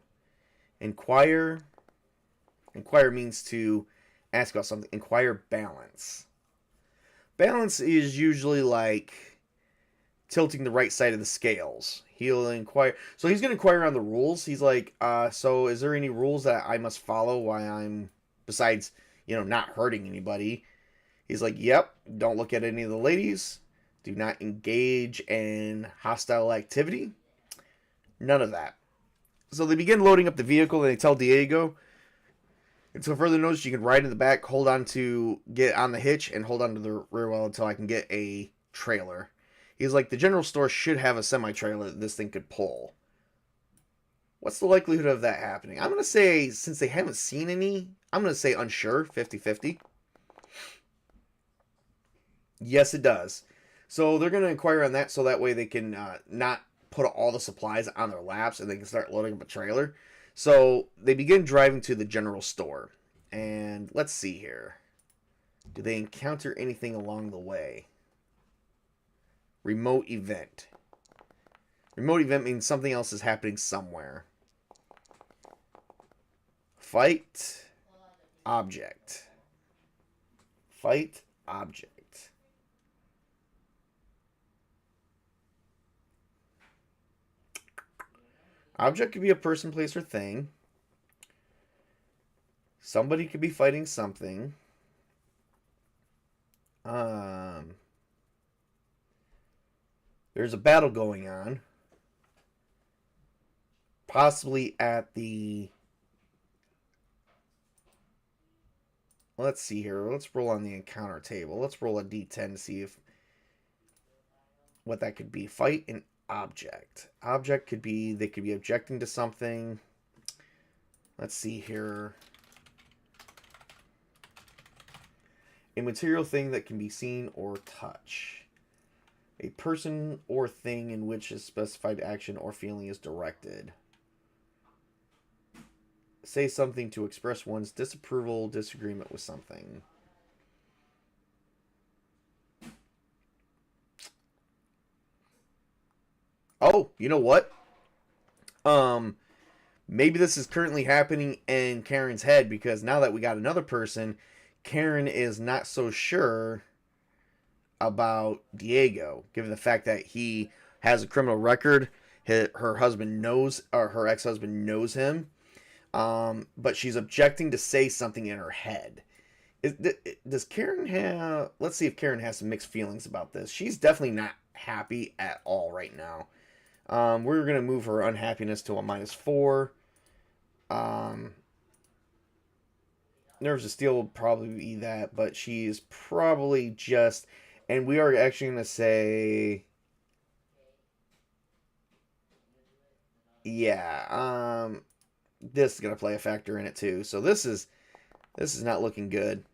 Inquire. Inquire means to ask about something. Inquire balance. Balance is usually like tilting the right side of the scales. He'll inquire. So he's going to inquire on the rules. He's like, so is there any rules that I must follow while I'm, besides, not hurting anybody? He's like, yep, don't look at any of the ladies. Do not engage in hostile activity. None of that. So they begin loading up the vehicle and they tell Diego, until further notice, you can ride in the back, hold on to, get on the hitch, and hold on to the rear wheel until I can get a trailer. He's like, the general store should have a semi-trailer that this thing could pull. What's the likelihood of that happening? I'm going to say, since they haven't seen any, I'm going to say unsure, 50-50. Yes, it does. So they're going to inquire on that so that way they can not put all the supplies on their laps and they can start loading up a trailer. So they begin driving to the general store. And let's see here. Do they encounter anything along the way? Remote event. Remote event means something else is happening somewhere. Fight object. Fight object. Object could be a person, place, or thing. Somebody could be fighting something. There's a battle going on. Possibly at the... Let's see here. Let's roll on the encounter table. Let's roll a d10 to see if what that could be. Fight an object. Object could be, they could be objecting to something. Let's see here. A material thing that can be seen or touch. A person or thing in which a specified action or feeling is directed. Say something to express one's disapproval, disagreement with something. Oh, you know what? Maybe this is currently happening in Karen's head because now that we got another person, Karen is not so sure about Diego, given the fact that he has a criminal record. Her husband knows, or her ex-husband knows him. But she's objecting to say something in her head. Does Karen have... Let's see if Karen has some mixed feelings about this. She's definitely not happy at all right now. We're going to move her unhappiness to a -4. Nerves of Steel will probably be that, but she's probably just... And we are actually going to say... Yeah, this is going to play a factor in it too. So this is not looking good.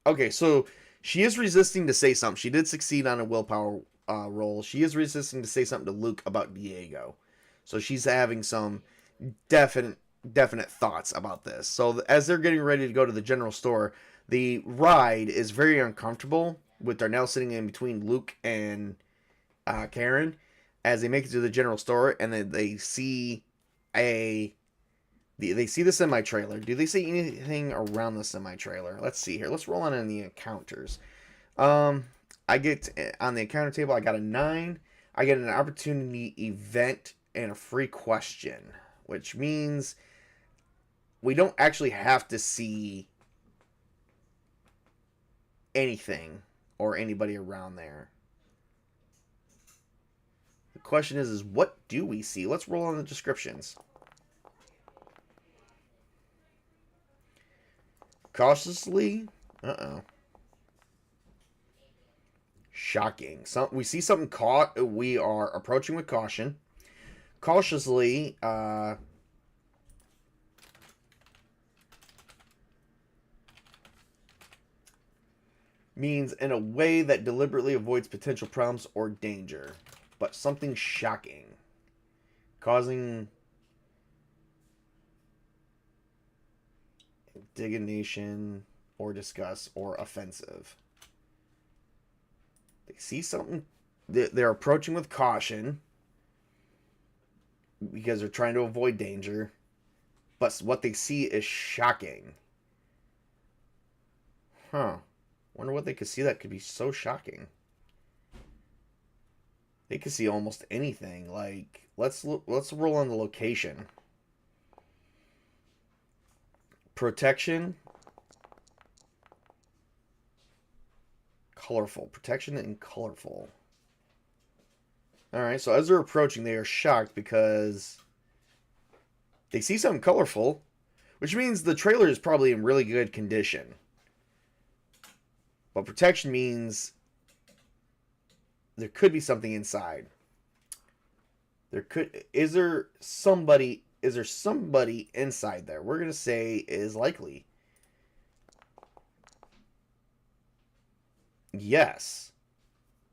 Okay, so she is resisting to say something. She did succeed on a willpower roll. She is resisting to say something to Luke about Diego. So she's having some definite thoughts about this. So as they're getting ready to go to the general store, the ride is very uncomfortable with Darnell sitting in between Luke and Karen as they make it to the general store, and then they see the semi-trailer. Do they see anything around the semi-trailer? Let's see here. Let's roll on in the encounters. I get on the encounter table, I got a 9. I get an opportunity event and a free question, which means we don't actually have to see anything or anybody around there. The question is what do we see? Let's roll on the descriptions. Cautiously, shocking. We see something caught. We are approaching with caution. Cautiously, means in a way that deliberately avoids potential problems or danger, but something shocking, causing indignation or disgust or offensive. They see something, they're approaching with caution because they're trying to avoid danger, but what they see is shocking. Wonder what they could see that could be so shocking. They could see almost anything. Like, let's roll on the location. Protection. Colorful. Protection and colorful. Alright, so as they're approaching, they are shocked because they see something colorful, which means the trailer is probably in really good condition. But protection means there could be something inside. Is there somebody inside there? We're going to say is likely. Yes.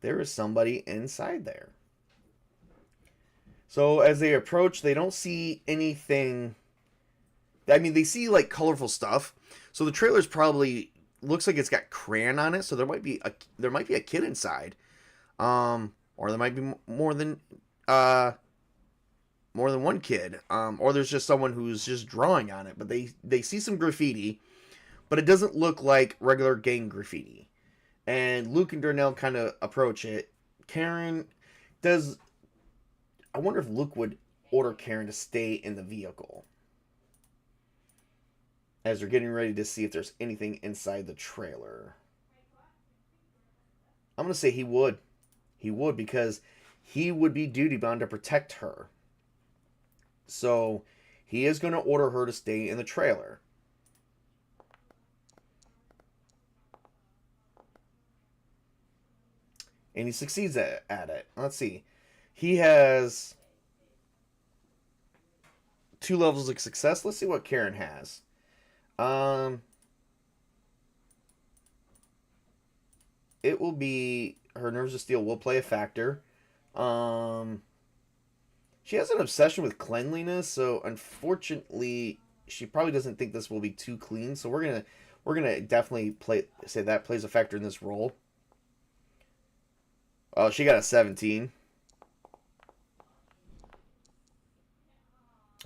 There is somebody inside there. So as they approach, they don't see anything. I mean, they see like colorful stuff. So the trailer's probably looks like it's got crayon on it. So there might be a kid inside, or there might be more than one kid, or there's just someone who's just drawing on it. But they see some graffiti, but it doesn't look like regular gang graffiti. And Luke and Darnell kind of approach it. Karen does. I wonder if Luke would order Karen to stay in the vehicle as they're getting ready to see if there's anything inside the trailer. I'm going to say he would. He would, because he would be duty bound to protect her. So he is going to order her to stay in the trailer. And he succeeds at it. Let's see. He has 2 levels of success. Let's see what Karen has. It will be her nerves of steel will play a factor. She has an obsession with cleanliness, so unfortunately, she probably doesn't think this will be too clean. So we're gonna definitely say that plays a factor in this role. Oh, she got a 17.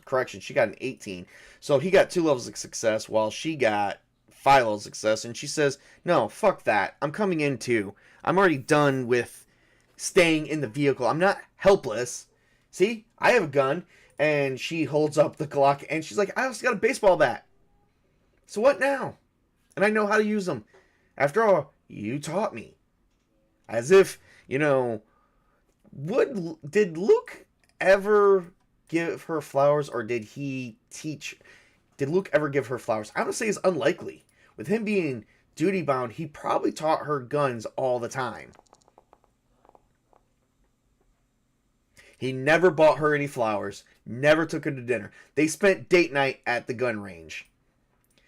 Correction, she got an 18. So he got 2 levels of success while she got 5 levels of success. And she says, no, fuck that. I'm coming in too. I'm already done with staying in the vehicle. I'm not helpless. See, I have a gun. And she holds up the Glock and she's like, I also got a baseball bat. So what now? And I know how to use them. After all, you taught me. As if, did Luke ever give her flowers, or did Luke ever give her flowers? I would say it's unlikely. With him being duty bound, he probably taught her guns all the time. He never bought her any flowers, never took her to dinner. They spent date night at the gun range.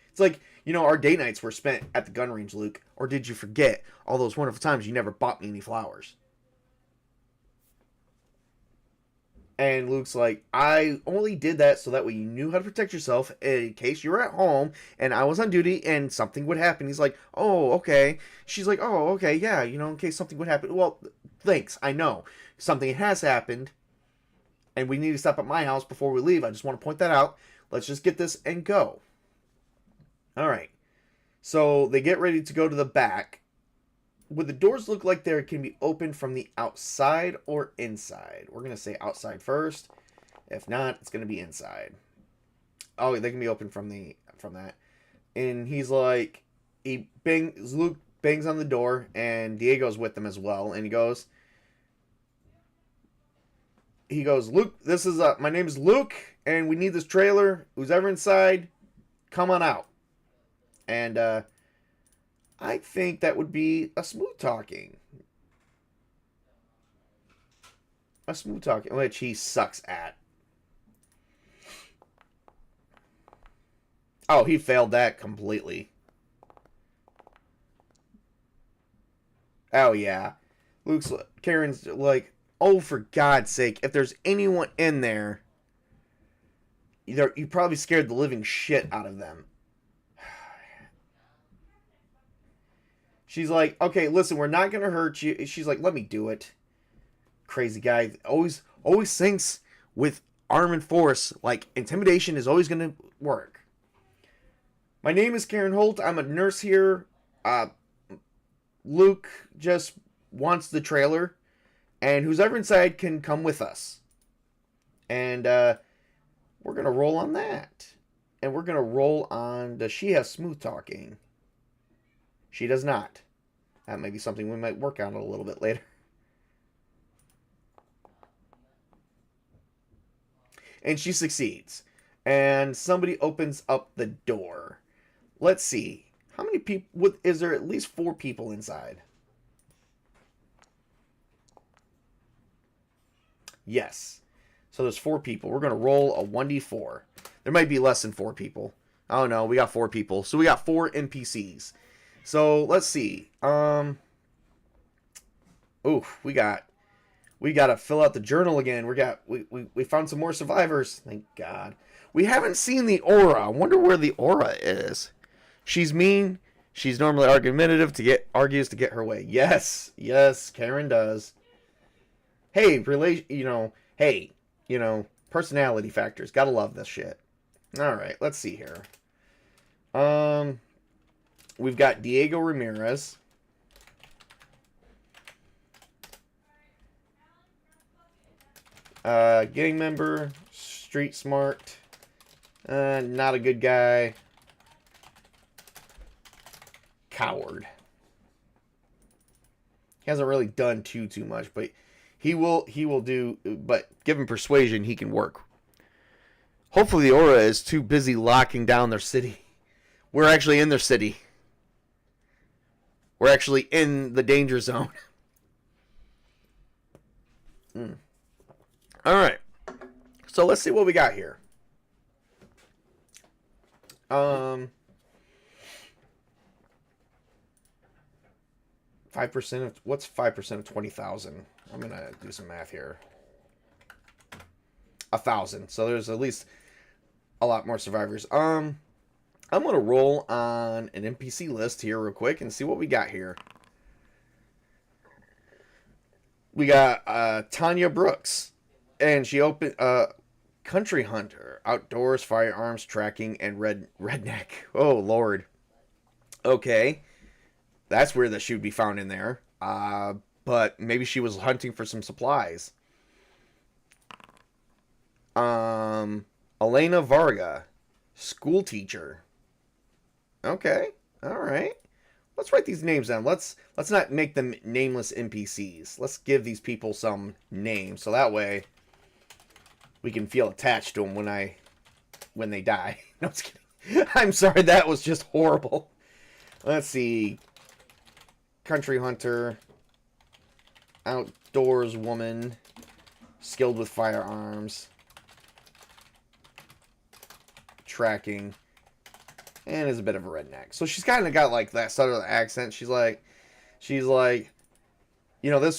It's like, our date nights were spent at the gun range, Luke. Or did you forget all those wonderful times you never bought me any flowers? And Luke's like, I only did that so that way you knew how to protect yourself in case you were at home and I was on duty and something would happen. He's like, oh, okay. She's like, oh, okay, yeah, in case something would happen. Well, thanks, I know. Something has happened and we need to stop at my house before we leave. I just want to point that out. Let's just get this and go. All right. So they get ready to go to the back. would the doors look like they can be opened from the outside or inside? We're going to say outside first. If not, it's going to be inside. Oh, they can be opened from that. And he's like, Luke bangs on the door, and Diego's with them as well. And he goes, Luke, this is, my name is Luke, and we need this trailer. Who's ever inside, come on out. And, I think that would be a smooth talking. Which he sucks at. Oh, he failed that completely. Oh, yeah. Karen's like, oh, for God's sake, if there's anyone in there, you probably scared the living shit out of them. She's like, okay, listen, we're not going to hurt you. She's like, let me do it. Crazy guy. Always thinks with arm and force, like intimidation is always going to work. My name is Karen Holt. I'm a nurse here. Luke just wants the trailer. And who's ever inside can come with us. And we're going to roll on that. And we're going to roll on, does she have smooth talking? She does not. That may be something we might work on a little bit later. And she succeeds. And somebody opens up the door. Let's see. How many people? Is there at least 4 people inside? Yes. So there's 4 people. We're going to roll a 1d4. There might be less than 4 people. Oh no, we got 4 people. So we got 4 NPCs. So let's see. We got to fill out the journal again. We found some more survivors. Thank God. We haven't seen the aura. I wonder where the aura is. She's mean. She's normally argumentative argues to get her way. Yes, Karen does. Hey, personality factors. Gotta love this shit. All right, let's see here. We've got Diego Ramirez. Gang member, street smart, not a good guy, coward. He hasn't really done too much, but he will do. But given persuasion, he can work. Hopefully, the aura is too busy locking down their city. We're actually in their city. We're actually in the danger zone. All right. So let's see what we got here. 5% of what's 5% of 20,000? I'm gonna do some math here. 1,000. So there's at least a lot more survivors. I'm going to roll on an NPC list here real quick and see what we got here. We got Tanya Brooks. And she opened Country Hunter. Outdoors, firearms, tracking, and redneck. Oh, Lord. Okay. That's weird that she would be found in there. But maybe she was hunting for some supplies. Elena Varga. School teacher. Okay, all right. Let's write these names down. Let's not make them nameless NPCs. Let's give these people some names, so that way we can feel attached to them when they die. No, I was kidding. I'm sorry, that was just horrible. Let's see. Country hunter, outdoors woman, skilled with firearms, tracking. And is a bit of a redneck. So she's kind of got like that southern accent. She's like, she's like, I'm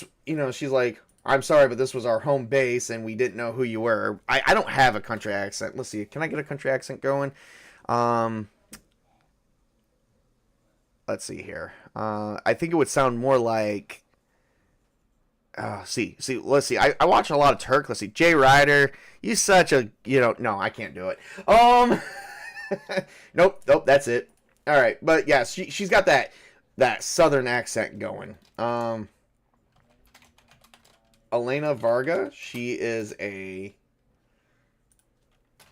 sorry, but this was our home base and we didn't know who you were. I don't have a country accent. Let's see. Can I get a country accent going? Let's see here. I think it would sound more like, let's see. I watch a lot of Turk. Let's see. Jay Ryder, you such a, no, I can't do it. Nope, that's it. All right, but yeah, she's got that that southern accent going. Elena Varga, she is a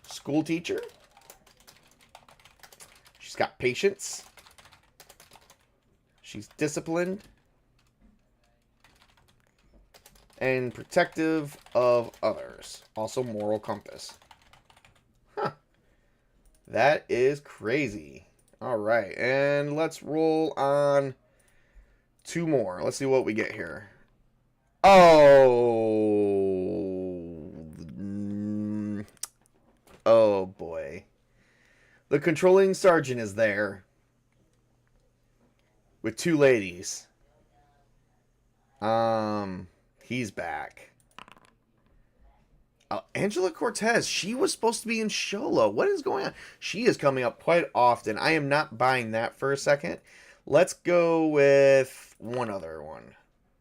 school teacher. She's got patience. She's disciplined. And protective of others. Also moral compass. Huh. That is crazy. Alright, and let's roll on 2 more. Let's see what we get here. Oh boy. The controlling sergeant is there. With 2 ladies. He's back. Angela Cortez. She was supposed to be in Sholo. What is going on? She is coming up quite often. I am not buying that for a second. Let's go with one other one.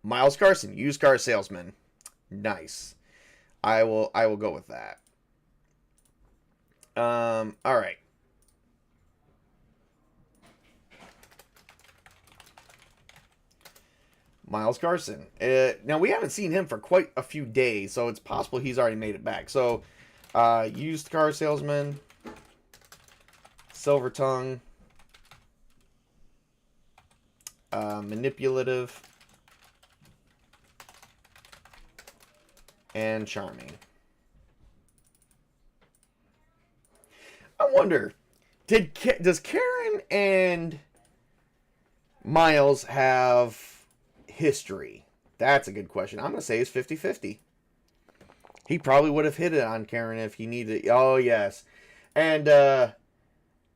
Miles Carson, used car salesman. Nice. I will go with that. All right. Miles Carson. Now, we haven't seen him for quite a few days, so it's possible he's already made it back. So, used car salesman, silver tongue, manipulative, and charming. I wonder, does Karen and Miles have history? That's a good question. I'm going to say it's 50-50. He probably would have hit it on Karen if he needed. Oh, yes. And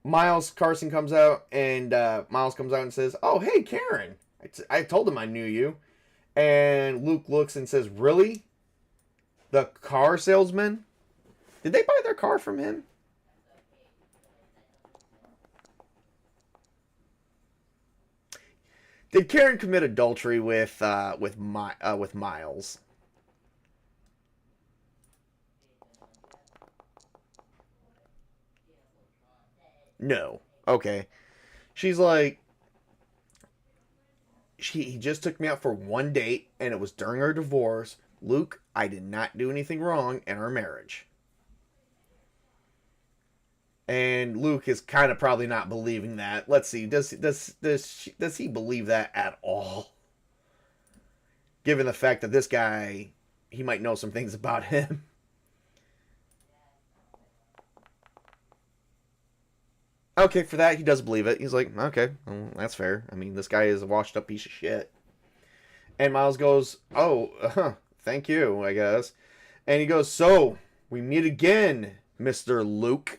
Miles Carson comes out, and Miles comes out and says, "Oh, hey, Karen. I told him I knew you." And Luke looks and says, "Really? The car salesman? Did they buy their car from him?" Did Karen commit adultery with Miles? No. Okay. She's like, he just took me out for one date, and it was during our divorce. Luke, I did not do anything wrong in our marriage. And Luke is kind of probably not believing that. Let's see, does he believe that at all? Given the fact that this guy, he might know some things about him. Okay, for that, he does believe it. He's like, okay, well, that's fair. I mean, this guy is a washed up piece of shit. And Miles goes, oh, thank you, I guess. And he goes, so, we meet again, Mr. Luke.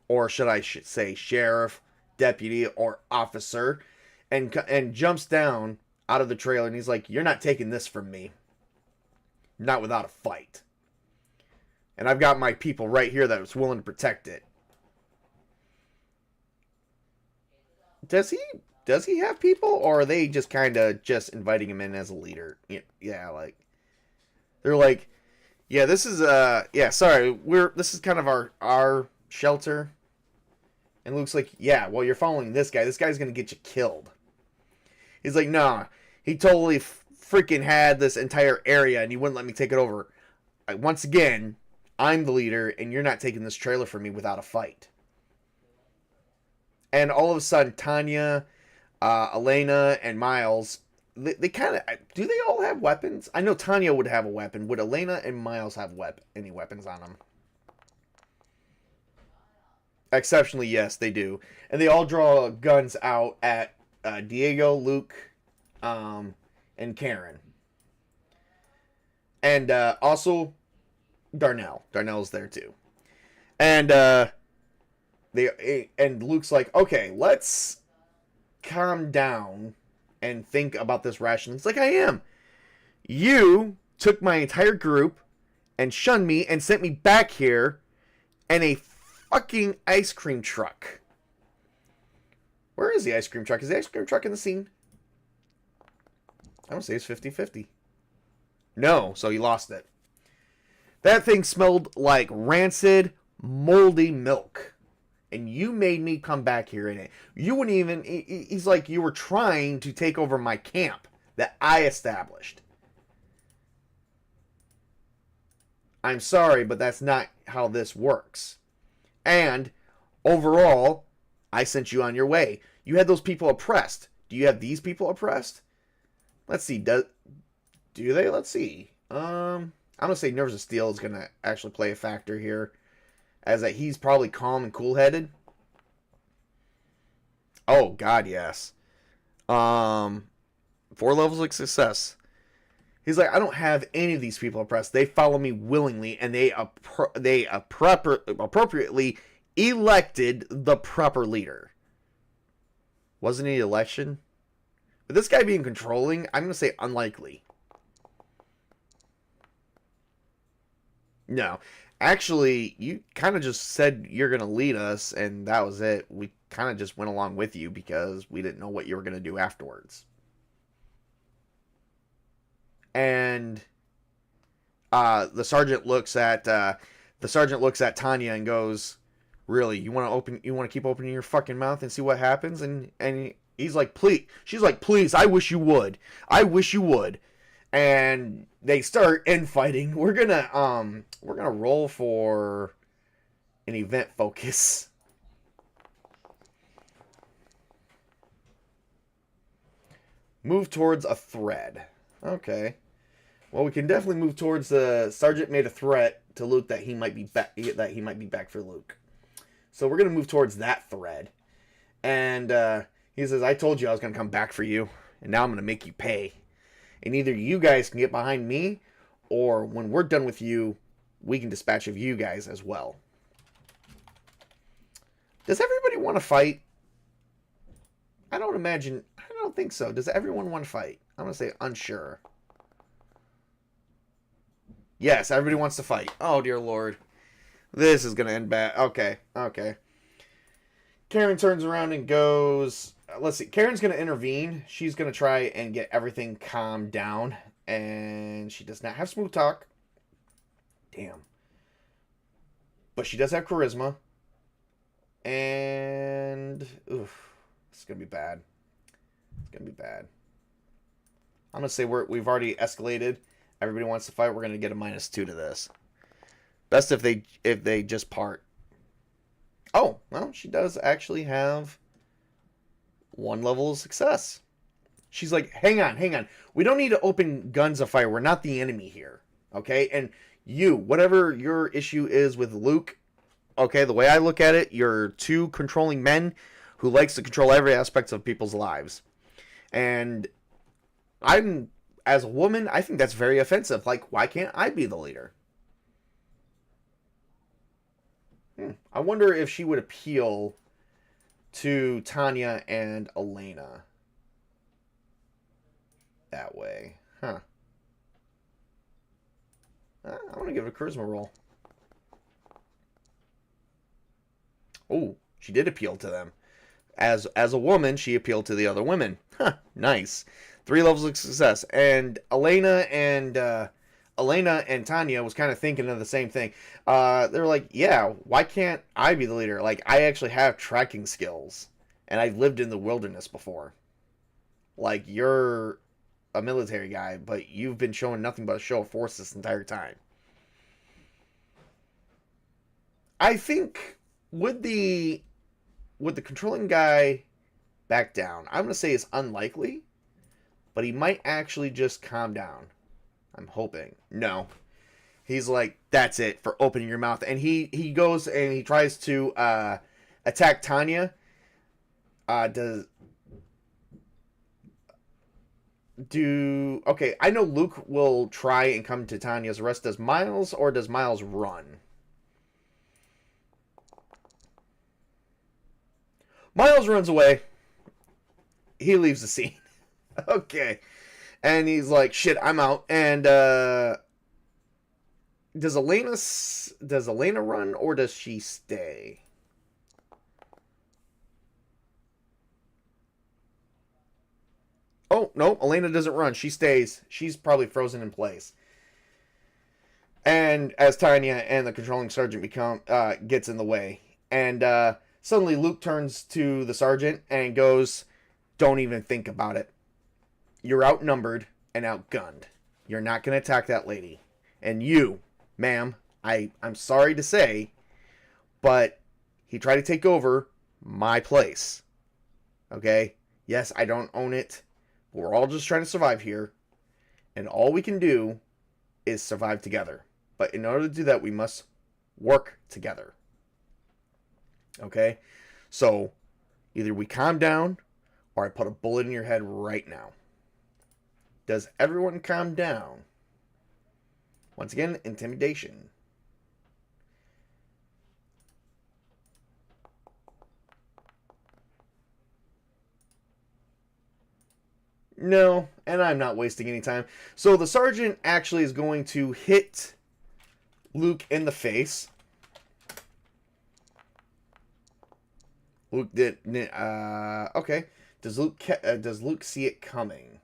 Or should I say sheriff, deputy, or officer. And jumps down out of the trailer, and he's like, you're not taking this from me. Not without a fight. And I've got my people right here that's willing to protect it. Does he have people, or are they just kind of just inviting him in as a leader? Yeah, like they're like, yeah, this is sorry, this is kind of our shelter. And Luke's like, yeah, well, you're following this guy. This guy's gonna get you killed. He's like, nah, he totally freaking had this entire area, and he wouldn't let me take it over. Once again, I'm the leader, and you're not taking this trailer from me without a fight. And all of a sudden, Tanya, Elena, and Miles, they kind of... Do they all have weapons? I know Tanya would have a weapon. Would Elena and Miles have any weapons on them? Exceptionally, yes, they do. And they all draw guns out at Diego, Luke, and Karen. And also, Darnell. Darnell's there, too. And... And Luke's like, okay, let's calm down and think about this rationally. It's like, I am. You took my entire group and shunned me and sent me back here in a fucking ice cream truck. Where is the ice cream truck? Is the ice cream truck in the scene? I don't say it's 50-50. No, so he lost it. That thing smelled like rancid, moldy milk. And you made me come back here in it. You wouldn't even... He's like, you were trying to take over my camp that I established. I'm sorry, but that's not how this works. And overall, I sent you on your way. You had those people oppressed. Do you have these people oppressed? Let's see. Do they? Let's see. I'm going to say Nerves of Steel is going to actually play a factor here. As that he's probably calm and cool-headed. Oh, God, yes. 4 levels of success. He's like, I don't have any of these people oppressed. They follow me willingly, and they appropriately elected the proper leader. Wasn't it election? But this guy being controlling, I'm going to say unlikely. No. Actually, you kind of just said you're going to lead us, and that was it. We kind of just went along with you because we didn't know what you were going to do afterwards. And the sergeant looks at Tanya and goes, "Really, you want to keep opening your fucking mouth and see what happens?" And he's like, "Please." She's like, "Please, I wish you would. I wish you would." And they start infighting. We're gonna roll for an event focus. Move towards a thread. Okay. Well, we can definitely move towards the sergeant made a threat to Luke that he might be back for Luke. So we're gonna move towards that thread. And he says, "I told you I was gonna come back for you, and now I'm gonna make you pay. And either you guys can get behind me, or when we're done with you, we can dispatch of you guys as well." Does everybody want to fight? I don't think so. Does everyone want to fight? I'm going to say unsure. Yes, everybody wants to fight. Oh, dear Lord. This is going to end bad. Okay. Karen turns around and goes... Let's see. Karen's going to intervene. She's going to try and get everything calmed down. And she does not have smooth talk. Damn. But she does have charisma. And... Oof. It's going to be bad. I'm going to say we've already escalated. Everybody wants to fight. We're going to get a -2 to this. Best if they just part. Oh, well, she does actually have 1 level of success. She's like, hang on. We don't need to open guns of fire. We're not the enemy here. Okay? And you, whatever your issue is with Luke, okay, the way I look at it, you're 2 controlling men who likes to control every aspect of people's lives. And as a woman, I think that's very offensive. Like, why can't I be the leader? I wonder if she would appeal to Tanya and Elena that way. Huh. I want to give it a charisma roll. Oh, she did appeal to them. As a woman, she appealed to the other women. Huh, nice. 3 levels of success. And Elena and Tanya was kind of thinking of the same thing. They're like, yeah, why can't I be the leader? Like, I actually have tracking skills. And I've lived in the wilderness before. Like, you're a military guy, but you've been showing nothing but a show of force this entire time. I think, would the controlling guy back down? I'm going to say it's unlikely. But he might actually just calm down. I'm hoping. No. He's like, that's it for opening your mouth. And he goes and he tries to attack Tanya. Okay, I know Luke will try and come to Tanya's arrest. Does Miles, or does Miles run? Miles runs away. He leaves the scene. Okay. And he's like, shit, I'm out. And does Elena run, or does she stay? Oh, no, Elena doesn't run. She stays. She's probably frozen in place. And as Tanya and the controlling sergeant gets in the way. And Suddenly, Luke turns to the sergeant and goes, "Don't even think about it. You're outnumbered and outgunned. You're not going to attack that lady. And you, ma'am, I'm sorry to say, but he tried to take over my place. Okay? Yes, I don't own it. But we're all just trying to survive here. And all we can do is survive together. But in order to do that, we must work together. Okay? So, either we calm down, or I put a bullet in your head right now. Does everyone calm down?" Once again, intimidation. No, and I'm not wasting any time. So the sergeant actually is going to hit Luke in the face. Luke did. Okay. Does Luke see it coming?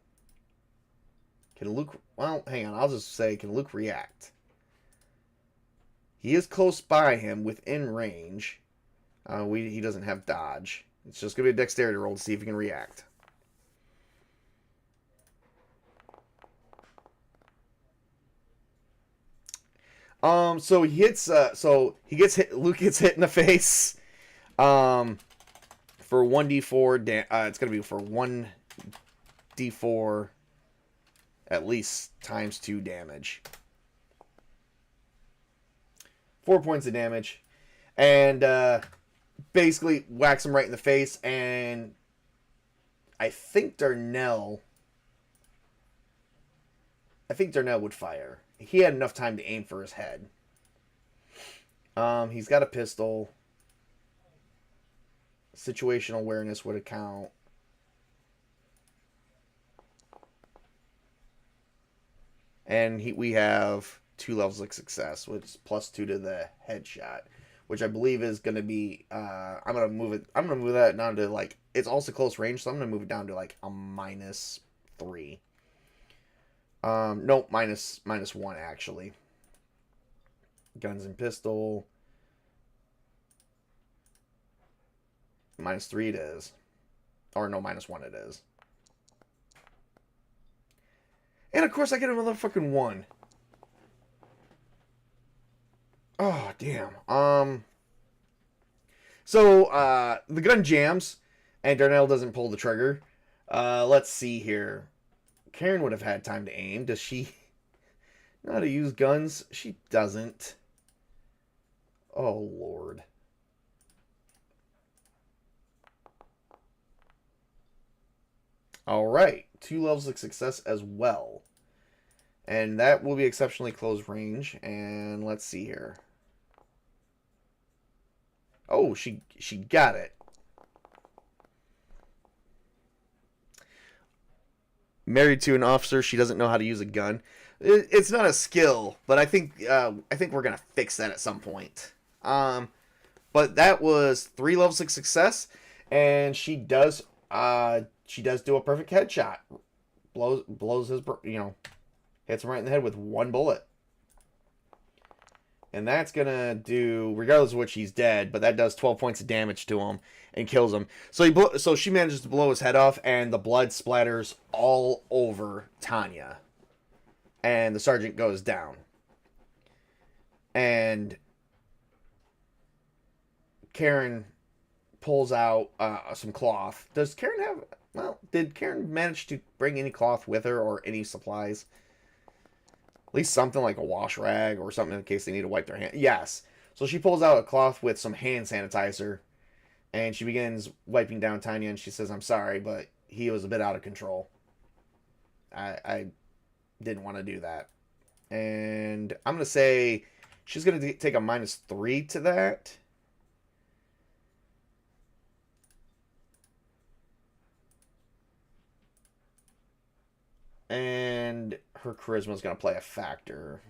Can Luke? Well, hang on. I'll just say, can Luke react? He is close by him, within range. He doesn't have dodge. It's just gonna be a dexterity roll to see if he can react. So he hits. So he gets hit. Luke gets hit in the face. For 1d4, it's going to be for 1d4 at least times 2 damage. 4 points of damage. And basically whacks him right in the face. And I think Darnell would fire. He had enough time to aim for his head. He's got a pistol. Situational awareness would account. And we have 2 levels of success, which is +2 to the headshot, which I believe is going to be. I'm gonna move that down to, like, it's also close range, so I'm gonna move it down to like a -3. Nope, -1 actually. Guns and pistol. -3 it is. Or no, -1 it is. And of course I get a motherfucking 1. Oh, damn. So, the gun jams, and Darnell doesn't pull the trigger. Let's see here. Karen would have had time to aim. Does she know how to use guns? She doesn't. Oh, Lord. Alright, 2 levels of success as well. And that will be exceptionally close range. And let's see here. Oh, she got it. Married to an officer, she doesn't know how to use a gun. It's not a skill, but I think we're gonna fix that at some point. But that was 3 levels of success, and she does do a perfect headshot. Blows his, hits him right in the head with 1 bullet. And that's going to do, regardless of which, he's dead, but that does 12 points of damage to him and kills him. So she manages to blow his head off, and the blood splatters all over Tanya. And the sergeant goes down. And Karen pulls out some cloth. Did Karen manage to bring any cloth with her or any supplies? At least something like a wash rag or something in case they need to wipe their hands. Yes. So she pulls out a cloth with some hand sanitizer, and she begins wiping down Tanya, and she says, "I'm sorry, but he was a bit out of control. I didn't want to do that." And I'm going to say she's going to take a -3 to that. And her charisma is going to play a factor.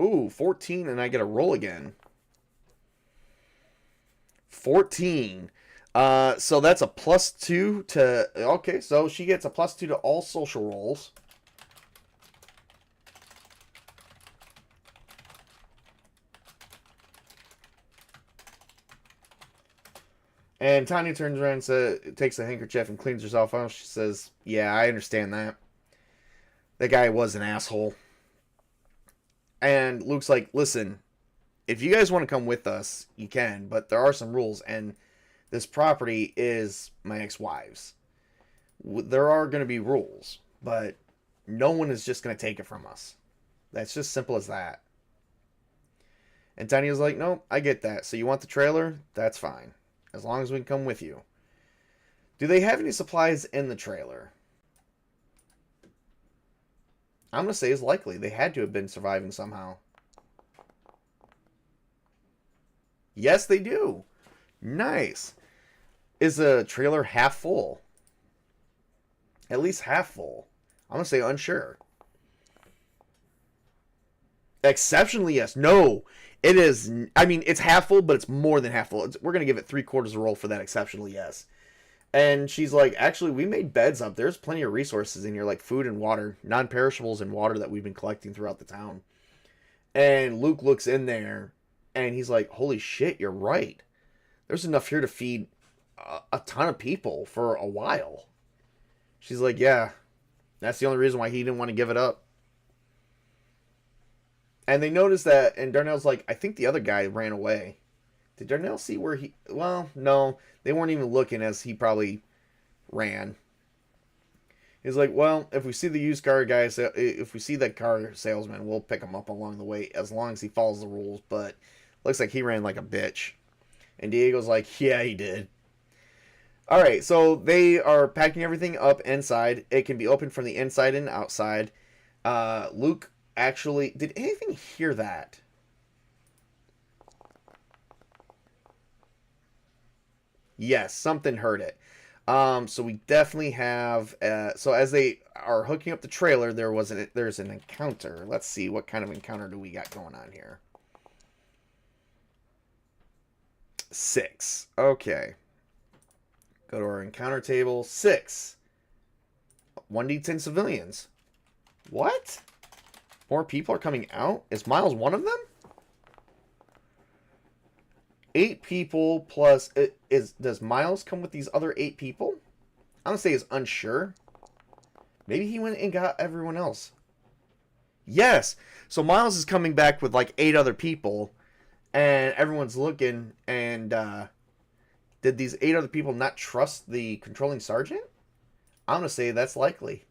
Ooh, 14, and I get a roll again. 14. So that's a +2 to... Okay, so she gets a +2 to all social rolls. And Tanya turns around and takes a handkerchief and cleans herself off. She says, "Yeah, I understand that. That guy was an asshole." And Luke's like, "Listen, if you guys want to come with us, you can, but there are some rules, and this property is my ex-wife's. There are going to be rules, but no one is just going to take it from us. That's just simple as that." And Tanya's like, "No, I get that. So you want the trailer? That's fine. As long as we can come with you." Do they have any supplies in the trailer? I'm going to say it's likely. They had to have been surviving somehow. Yes, they do. Nice. Is the trailer half full? At least half full. I'm going to say unsure. Exceptionally, yes. No, it is. I mean, it's half full, but it's more than half full. We're going to give it 3/4 a roll for that exceptionally, yes. And she's like, "Actually, we made beds up. There's plenty of resources in here, like food and water, non-perishables and water that we've been collecting throughout the town." And Luke looks in there, and he's like, "Holy shit, you're right. There's enough here to feed a ton of people for a while." She's like, "Yeah, that's the only reason why he didn't want to give it up." And they notice that, and Darnell's like, "I think the other guy ran away." Did Darnell see where he... Well, no, they weren't even looking as he probably ran. He's like, "Well, if we see the used car guy, if we see that car salesman, we'll pick him up along the way as long as he follows the rules. But looks like he ran like a bitch." And Diego's like, "Yeah, he did." All right, so they are packing everything up inside. It can be opened from the inside and outside. Luke actually... Did anything hear that? Yes, something heard it. So we definitely have. So as they are hooking up the trailer, there's an encounter. Let's see what kind of encounter do we got going on here. 6. Okay. Go to our encounter table. 6. 1d10 civilians. What? More people are coming out? Is Miles one of them? 8 people plus... Does Miles come with these other 8 people? I'm going to say is unsure. Maybe he went and got everyone else. Yes! So Miles is coming back with like 8 other people. And everyone's looking. And did these 8 other people not trust the controlling sergeant? I'm going to say that's likely.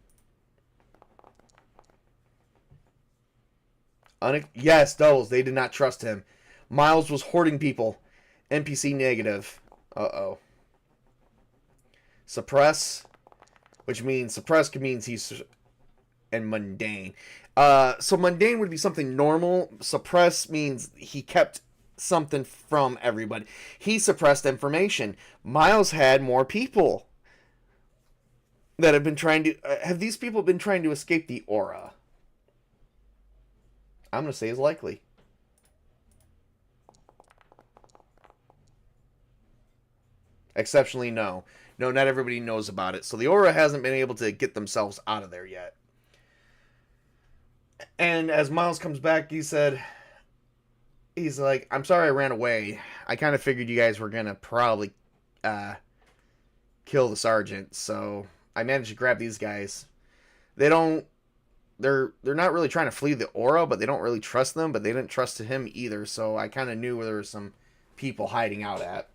Yes, those. They did not trust him. Miles was hoarding people. NPC negative. Uh-oh. Suppress. Which means suppress means he's... And mundane. So mundane would be something normal. Suppress means he kept something from everybody. He suppressed information. Miles had more people that have been trying to... have these people been trying to escape the aura? I'm going to say is likely. Exceptionally, no. No, not everybody knows about it. So the aura hasn't been able to get themselves out of there yet. And as Miles comes back, he's like, "I'm sorry I ran away. I kind of figured you guys were going to probably kill the sergeant. So I managed to grab these guys. They're not really trying to flee the aura, but they don't really trust them, but they didn't trust him either. So I kind of knew where there were some people hiding out at."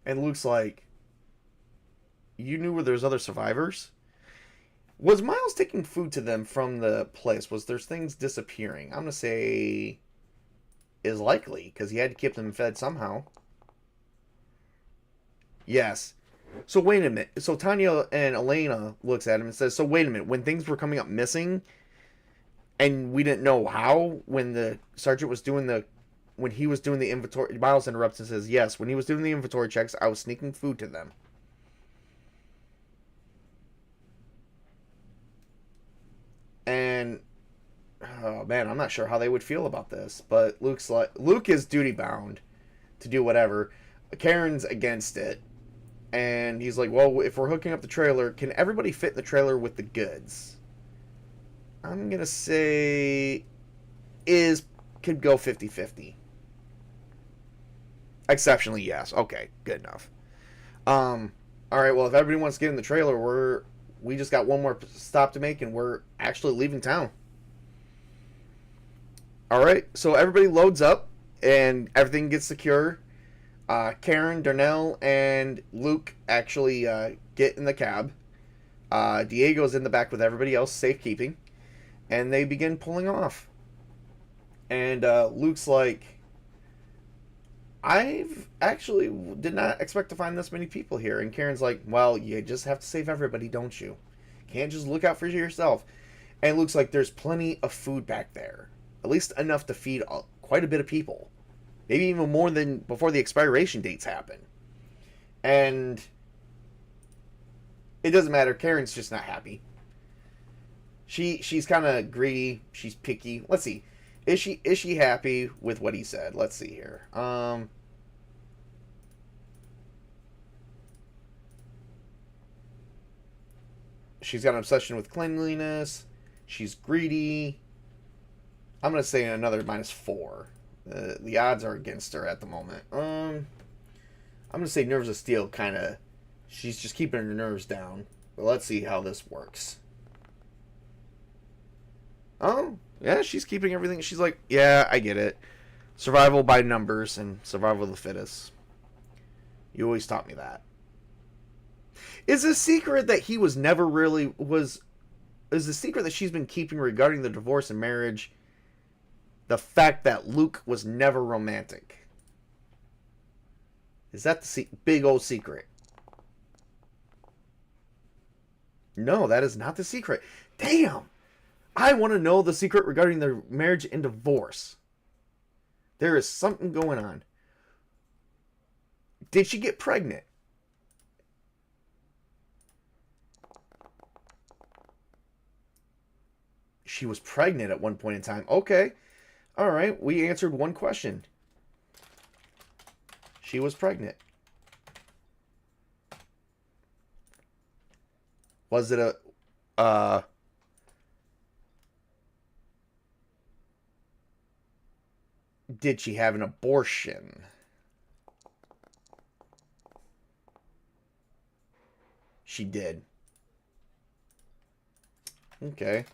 And Luke's like, "You knew where there's other survivors?" Was Miles taking food to them from the place? Was there things disappearing? I'm going to say is likely, because he had to keep them fed somehow. Yes. So wait a minute. So Tanya and Elena looks at him and says, "So wait a minute. When things were coming up missing, and we didn't know how, when the sergeant was doing the... When he was doing the inventory..." Miles interrupts and says, "Yes, when he was doing the inventory checks, I was sneaking food to them." And... oh, man, I'm not sure how they would feel about this. But Luke is duty-bound to do whatever. Karen's against it. And he's like, "Well, if we're hooking up the trailer, can everybody fit in the trailer with the goods?" I'm going to say... could go 50-50. Exceptionally, yes. Okay, good enough. All right. Well, if everybody wants to get in the trailer, we just got one more stop to make, and we're actually leaving town. All right. So everybody loads up, and everything gets secure. Karen, Darnell, and Luke actually get in the cab. Diego's in the back with everybody else, safekeeping, and they begin pulling off. And Luke's like, I've actually did not expect to find this many people here. And Karen's like, well, you just have to save everybody, don't you? Can't just look out for yourself. And Luke's like, there's plenty of food back there. At least enough to feed quite a bit of people. Maybe even more than before the expiration dates happen. And it doesn't matter. Karen's just not happy. She's kind of greedy. She's picky. Let's see. Is she happy with what he said? Let's see here. She's got an obsession with cleanliness. She's greedy. I'm gonna say another -4. The odds are against her at the moment. I'm gonna say nerves of steel. Kind of. She's just keeping her nerves down. But let's see how this works. Oh, yeah, she's keeping everything. She's like, yeah, I get it. Survival by numbers and survival of the fittest. You always taught me that. Is the secret that he was never really was? Is the secret that she's been keeping regarding the divorce and marriage the fact that Luke was never romantic? Is that the big old secret? No, that is not the secret. Damn! I want to know the secret regarding their marriage and divorce. There is something going on. Did she get pregnant? She was pregnant at one point in time. Okay. All right. We answered one question. She was pregnant. Was it a... Did she have an abortion? She did. Okay.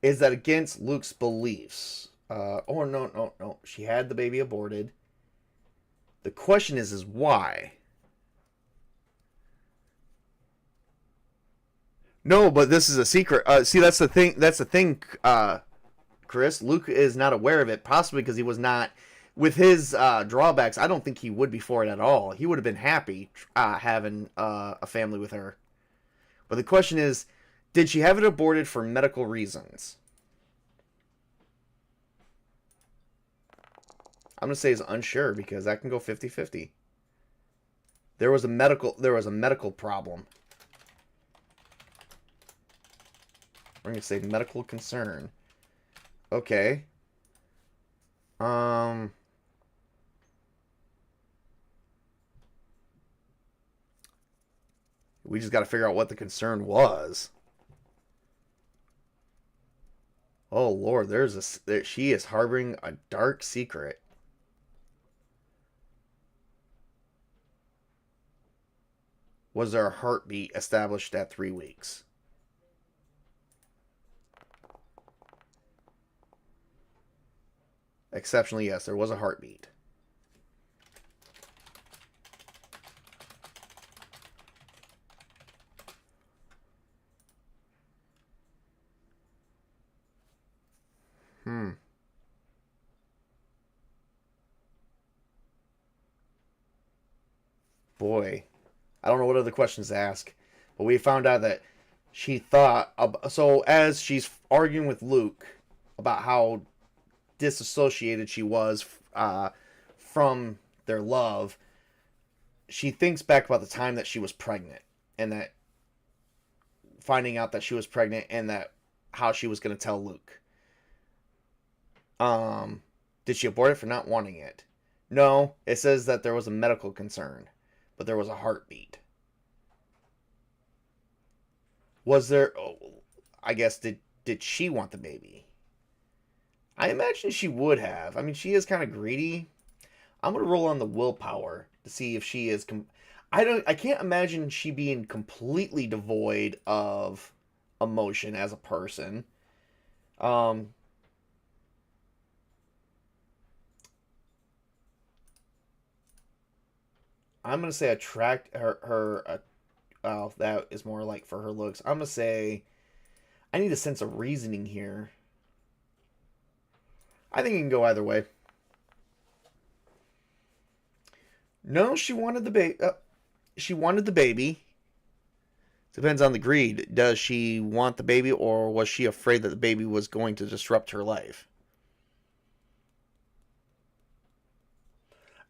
Is that against Luke's beliefs? Oh, no. She had the baby aborted. The question is why? No, but this is a secret. See, that's the thing. That's the thing, Chris. Luke is not aware of it, possibly because he was not, with his drawbacks. I don't think he would be for it at all. He would have been happy having a family with her. But the question is, did she have it aborted for medical reasons? I'm gonna say is unsure because that can go 50-50. There was a medical problem. We're gonna say medical concern. Okay. We just got to figure out what the concern was. Oh Lord, she is harboring a dark secret. Was there a heartbeat established at 3 weeks? Exceptionally, yes, there was a heartbeat. Boy, I don't know what other questions to ask, but we found out that she thought. So as she's arguing with Luke about how disassociated she was from their love, she thinks back about the time that she was pregnant and that finding out that she was pregnant and that how she was going to tell Luke. Did she abort it for not wanting it? No, it says that there was a medical concern, but there was a heartbeat. Was there? Oh, I guess did she want the baby? I imagine she would have. I mean, she is kind of greedy. I'm gonna roll on the willpower to see if she is. I can't imagine she being completely devoid of emotion as a person. Um, I'm gonna say attract her. Well, that is more like for her looks. I'm gonna say I need a sense of reasoning here. I think it can go either way. No, she wanted the baby. She wanted the baby. Depends on the greed. Does she want the baby, or was she afraid that the baby was going to disrupt her life?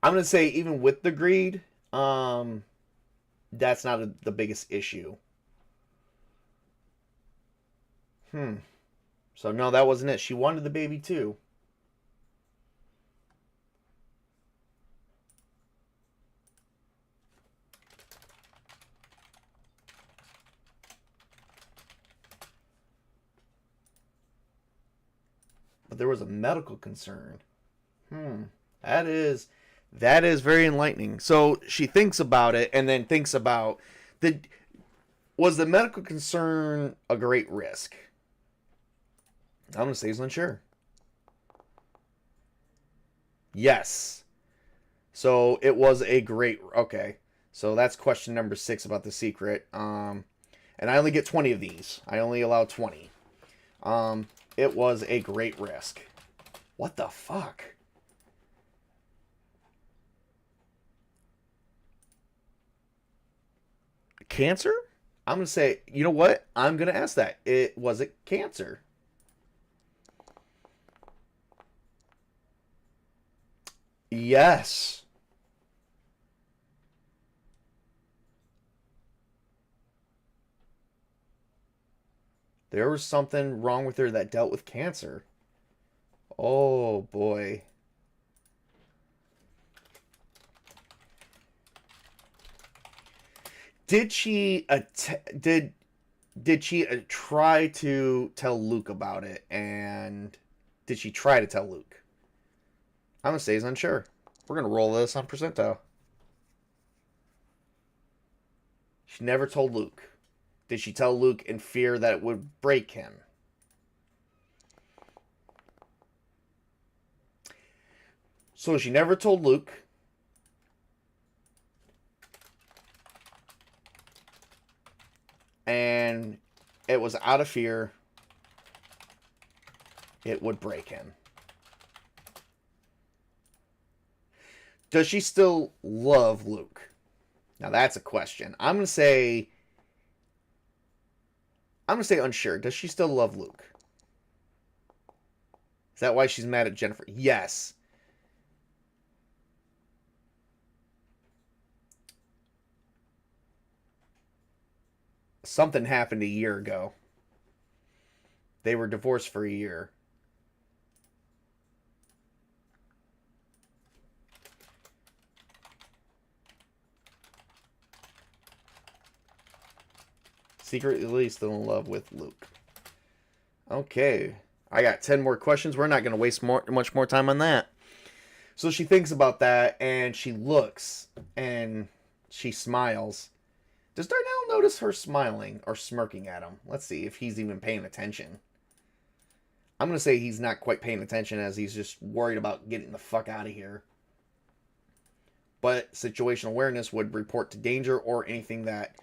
I'm gonna say even with the greed, that's not the biggest issue. So no, that wasn't it. She wanted the baby too. But there was a medical concern. That is very enlightening. So she thinks about it and then thinks about was the medical concern a great risk? I'm gonna say he's unsure. Yes. So it was a great. Okay. So that's question number 6 about the secret. And I only get 20 of these. I only allow 20. It was a great risk. What the fuck? Cancer? I'm going to say, you know what? I'm going to ask that. Was it cancer? Yes. There was something wrong with her that dealt with cancer. Oh boy. Did she did she try to tell Luke about it? And did she try to tell Luke? I'm gonna say he's unsure. We're gonna roll this on percentile. She never told Luke. Did she tell Luke in fear that it would break him? So she never told Luke. And it was out of fear it would break him. Does she still love Luke? Now that's a question. I'm going to say unsure. Does she still love Luke? Is that why she's mad at Jennifer? Yes. Something happened a year ago. They were divorced for a year. Secretly still in love with Luke. Okay. I got 10 more questions. We're not going to waste much more time on that. So she thinks about that, and she looks, and she smiles. Does Darnell notice her smiling or smirking at him? Let's see if he's even paying attention. I'm going to say he's not quite paying attention, as he's just worried about getting the fuck out of here. But situational awareness would report to danger or anything that,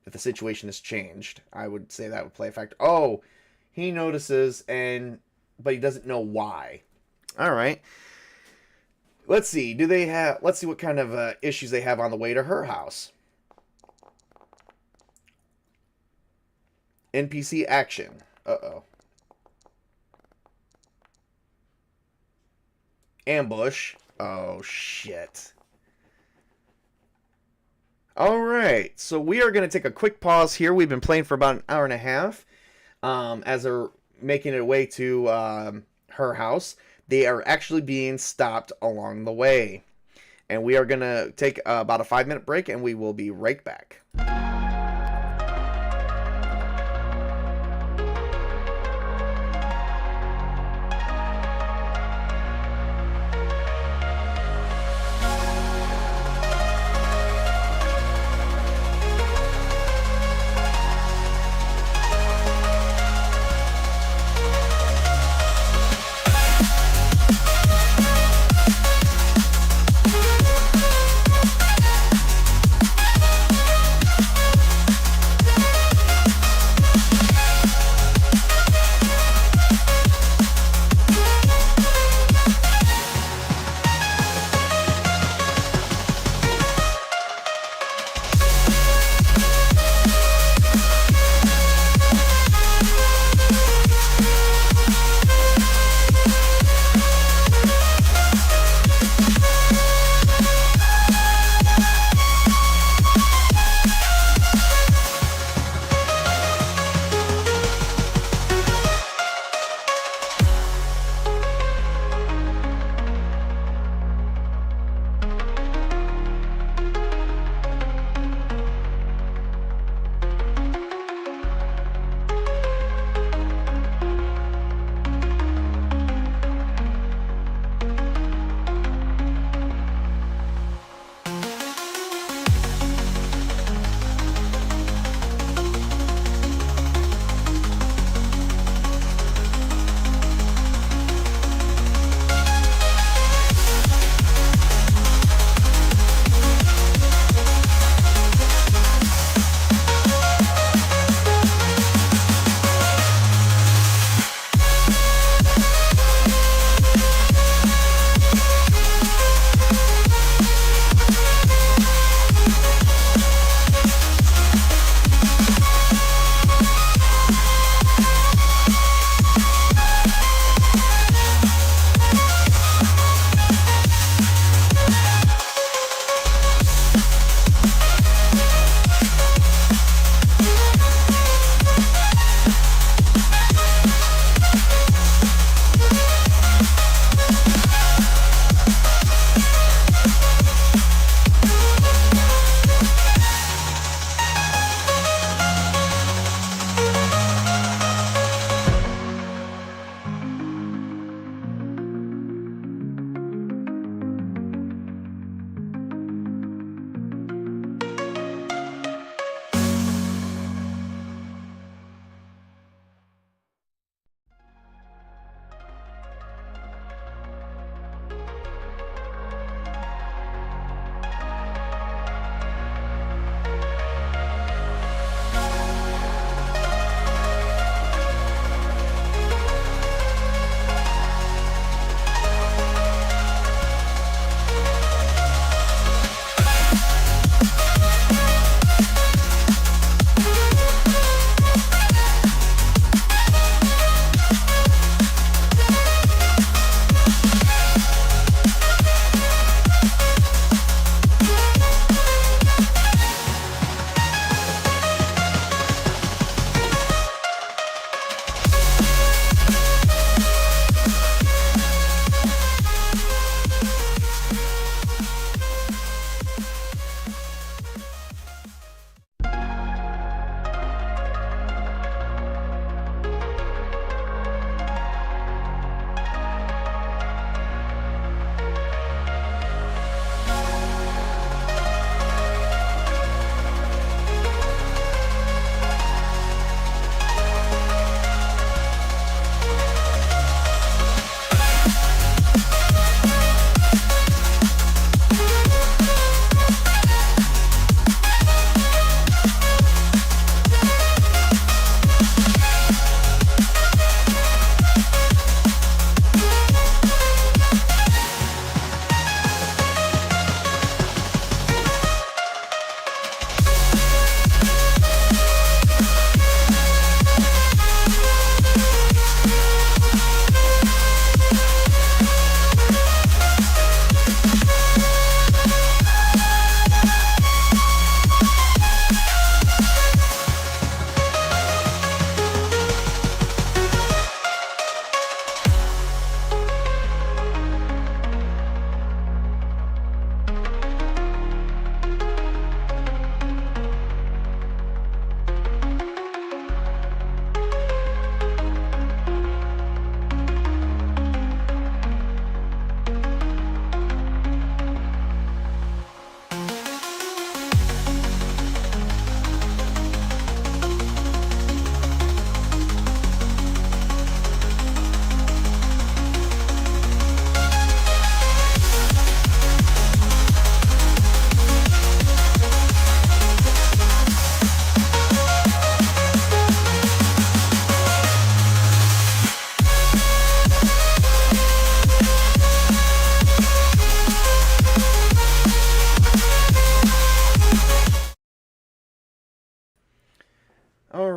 if the situation has changed, I would say that would play a factor. Oh, he notices, but he doesn't know why. All right. Let's see. Let's see what kind of issues they have on the way to her house. NPC action. Uh-oh. Ambush. Oh, shit. Alright, so we are going to take a quick pause here. We've been playing for about an hour and a half. As they're making it away to her house, they are actually being stopped along the way. And we are going to take about a 5-minute break, and we will be right back.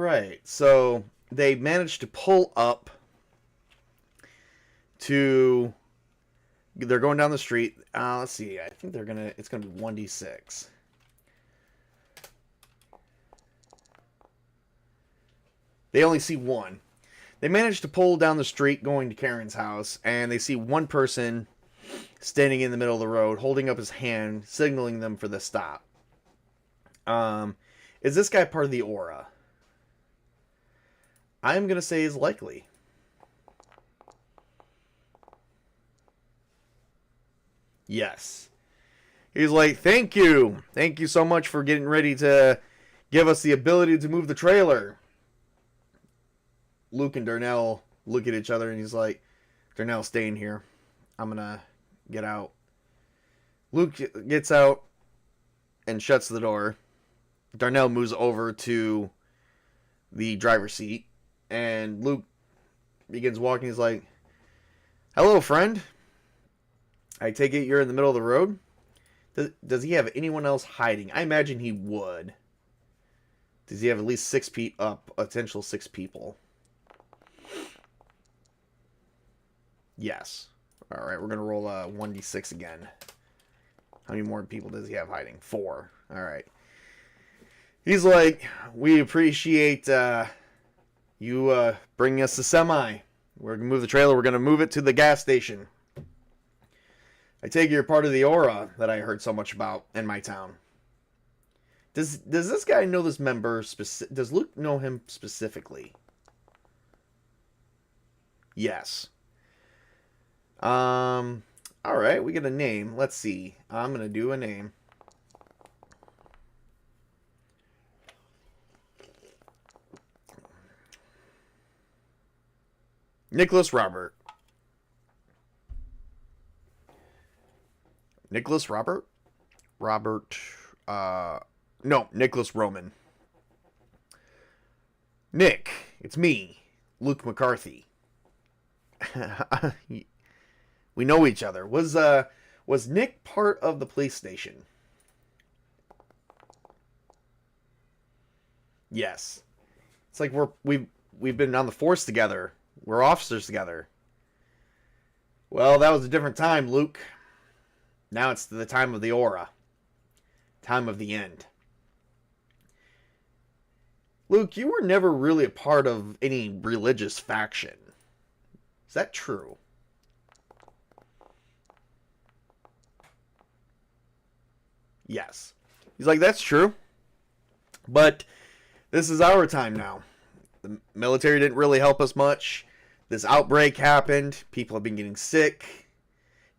right. So they managed to pull up to. They're going down the street. Let's see. I think it's gonna be 1d6. They only see one. They manage to pull down the street going to Karen's house, and they see one person standing in the middle of the road, holding up his hand, signaling them for the stop. Is this guy part of the aura? I'm going to say is likely. Yes. He's like, thank you. Thank you so much for getting ready to give us the ability to move the trailer. Luke and Darnell look at each other and he's like, Darnell, staying here. I'm going to get out. Luke gets out and shuts the door. Darnell moves over to the driver's seat. And Luke begins walking. He's like, hello, friend. I take it you're in the middle of the road? Does he have anyone else hiding? I imagine he would. Does he have at least potential 6 people? Yes. All right, we're going to roll a 1d6 again. How many more people does he have hiding? 4. All right. He's like, we appreciate you bringing us the semi. We're going to move the trailer. We're going to move it to the gas station. I take it you're part of the aura that I heard so much about in my town. Does this guy know this member? Does Luke know him specifically? Yes. All right, we get a name. Let's see. I'm gonna do a name. Nicholas Robert. Nicholas Robert? No, Nicholas Roman. Nick, it's me, Luke McCarthy. We know each other. Was Nick part of the police station? Yes. It's like we've been on the force together. We're officers together. Well, that was a different time, Luke. Now it's the time of the aura. Time of the end. Luke, you were never really a part of any religious faction. Is that true? Yes. He's like, that's true. But this is our time now. The military didn't really help us much. This outbreak happened. People have been getting sick.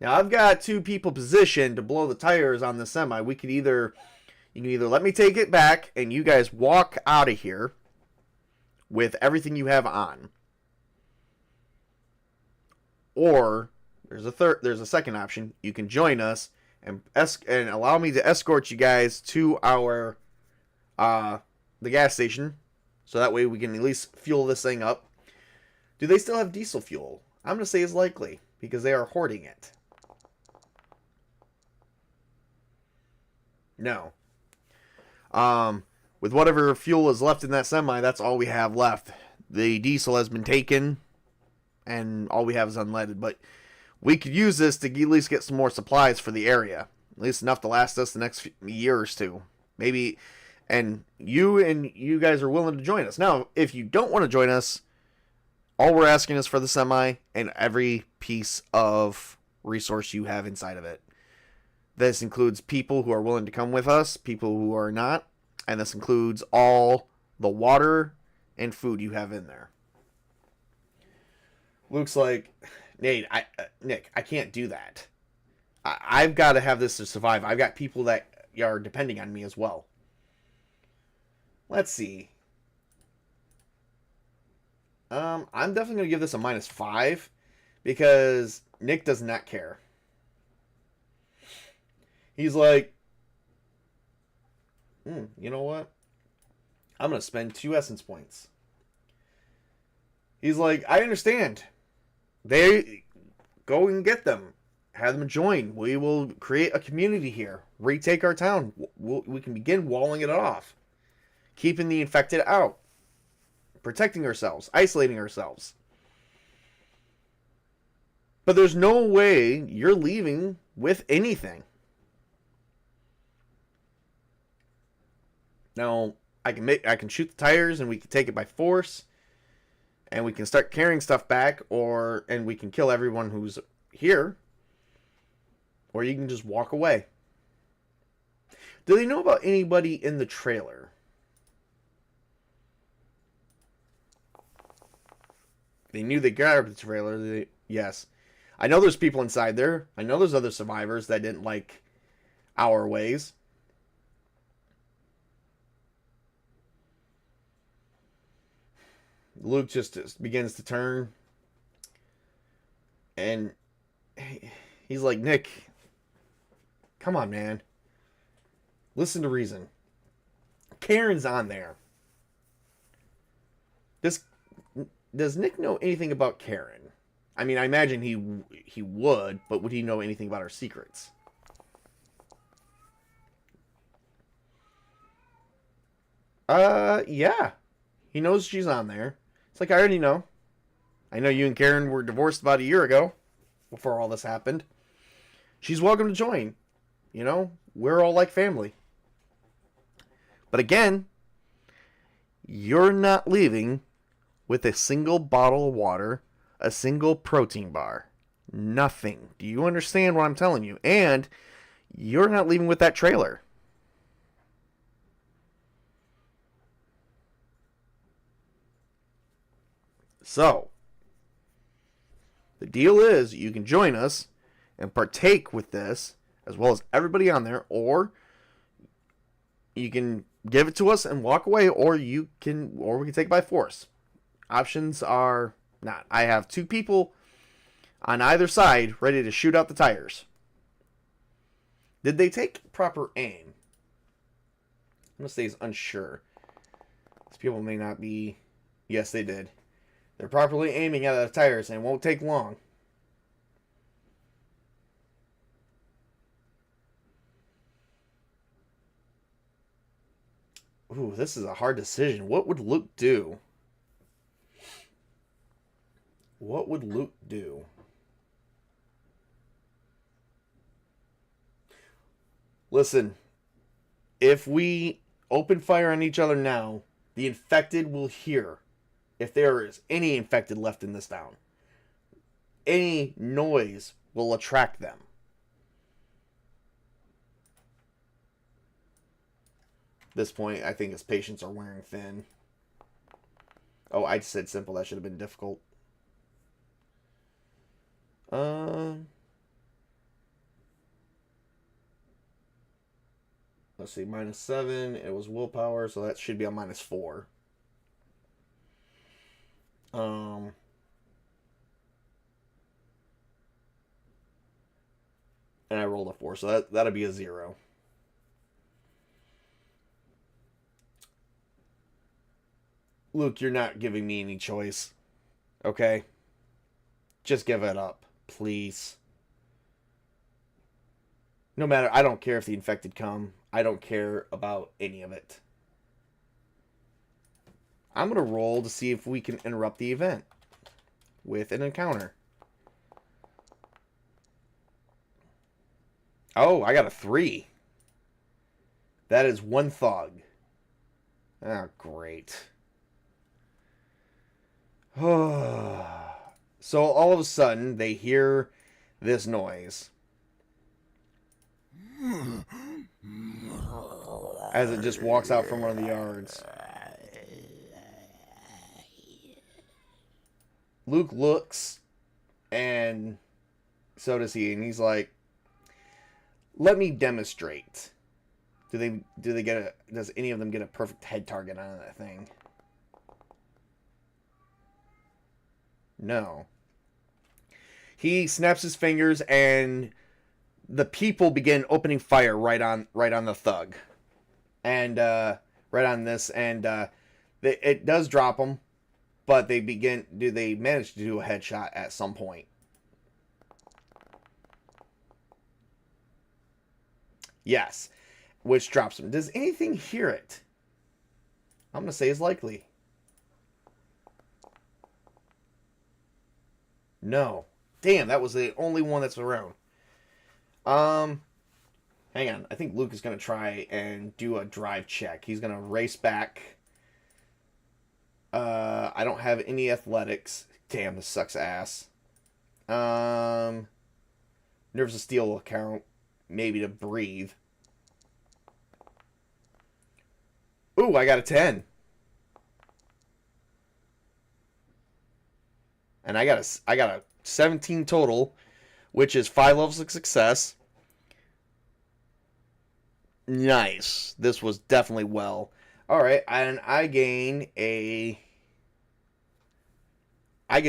Now, I've got 2 people positioned to blow the tires on the semi. You can either let me take it back and you guys walk out of here with everything you have on. Or there's a second option. You can join us and allow me to escort you guys to our the gas station, so that way we can at least fuel this thing up. Do they still have diesel fuel? I'm gonna say it's likely because they are hoarding it. No. With whatever fuel is left in that semi, that's all we have left. The diesel has been taken, and all we have is unleaded. But we could use this to at least get some more supplies for the area. At least enough to last us the next year or 2. Maybe. And you guys are willing to join us. Now, if you don't want to join us, all we're asking is for the semi and every piece of resource you have inside of it. This includes people who are willing to come with us, people who are not, and this includes all the water and food you have in there. Luke's like, Nick, I can't do that. I've got to have this to survive. I've got people that are depending on me as well. Let's see. I'm definitely going to give this a -5 because Nick does not care. He's like, you know what? I'm going to spend 2 essence points. He's like, I understand. They go and get them. Have them join. We will create a community here. Retake our town. We can begin walling it off. Keeping the infected out. protecting ourselves, isolating ourselves. But there's no way you're leaving with anything. Now, I can shoot the tires and we can take it by force. And we can start carrying stuff back, and we can kill everyone who's here. Or you can just walk away. Do they know about anybody in the trailer? They knew they got out of the trailer. Yes. I know there's people inside there. I know there's other survivors that didn't like our ways. Luke just begins to turn. And he's like, Nick, come on, man. Listen to reason. Karen's on there. Does Nick know anything about Karen? I mean, I imagine he would, but would he know anything about her secrets? Yeah. He knows she's on there. It's like, I already know. I know you and Karen were divorced about a year ago, before all this happened. She's welcome to join. You know, we're all like family. But again, you're not leaving with a single bottle of water, a single protein bar. Nothing. Do you understand what I'm telling you? And you're not leaving with that trailer. So, the deal is you can join us and partake with this, as well as everybody on there, or you can give it to us and walk away, or we can take it by force. Options are not. I have 2 people on either side ready to shoot out the tires. Did they take proper aim? I'm going to say is unsure. These people may not be... Yes, they did. They're properly aiming at the tires, and it won't take long. Ooh, this is a hard decision. What would Luke do? What would Luke do? Listen, if we open fire on each other now, the infected will hear. If there is any infected left in this town, any noise will attract them. At this point, I think his patients are wearing thin. Oh, I just said simple. That should have been difficult. Let's see, -7. It was willpower, so that should be a -4. And I rolled a 4, so that'll be a 0. Luke, you're not giving me any choice. Okay? Just give it up, please. No matter, I don't care if the infected come. I don't care about any of it. I'm going to roll to see if we can interrupt the event with an encounter. Oh, I got a 3. That is 1 thug. Oh, great. So all of a sudden, they hear this noise. As it just walks out from one of the yards. Luke looks, and so does he, and he's like, "Let me demonstrate." Do they get a? Does any of them get a perfect head target on that thing? No. He snaps his fingers, and the people begin opening fire right on the thug, and right on this, and it does drop them. But they manage to do a headshot at some point? Yes. Which drops him. Does anything hear it? I'm going to say is likely. No. Damn, that was the only one that's around. Um, Hang on. I think Luke is going to try and do a drive check. He's going to race back. I don't have any athletics. Damn, this sucks ass. Nerves of Steel will count. Maybe to breathe. Ooh, I got a 10. And I got a 17 total, which is 5 levels of success. Nice. This was definitely well. All right, and I get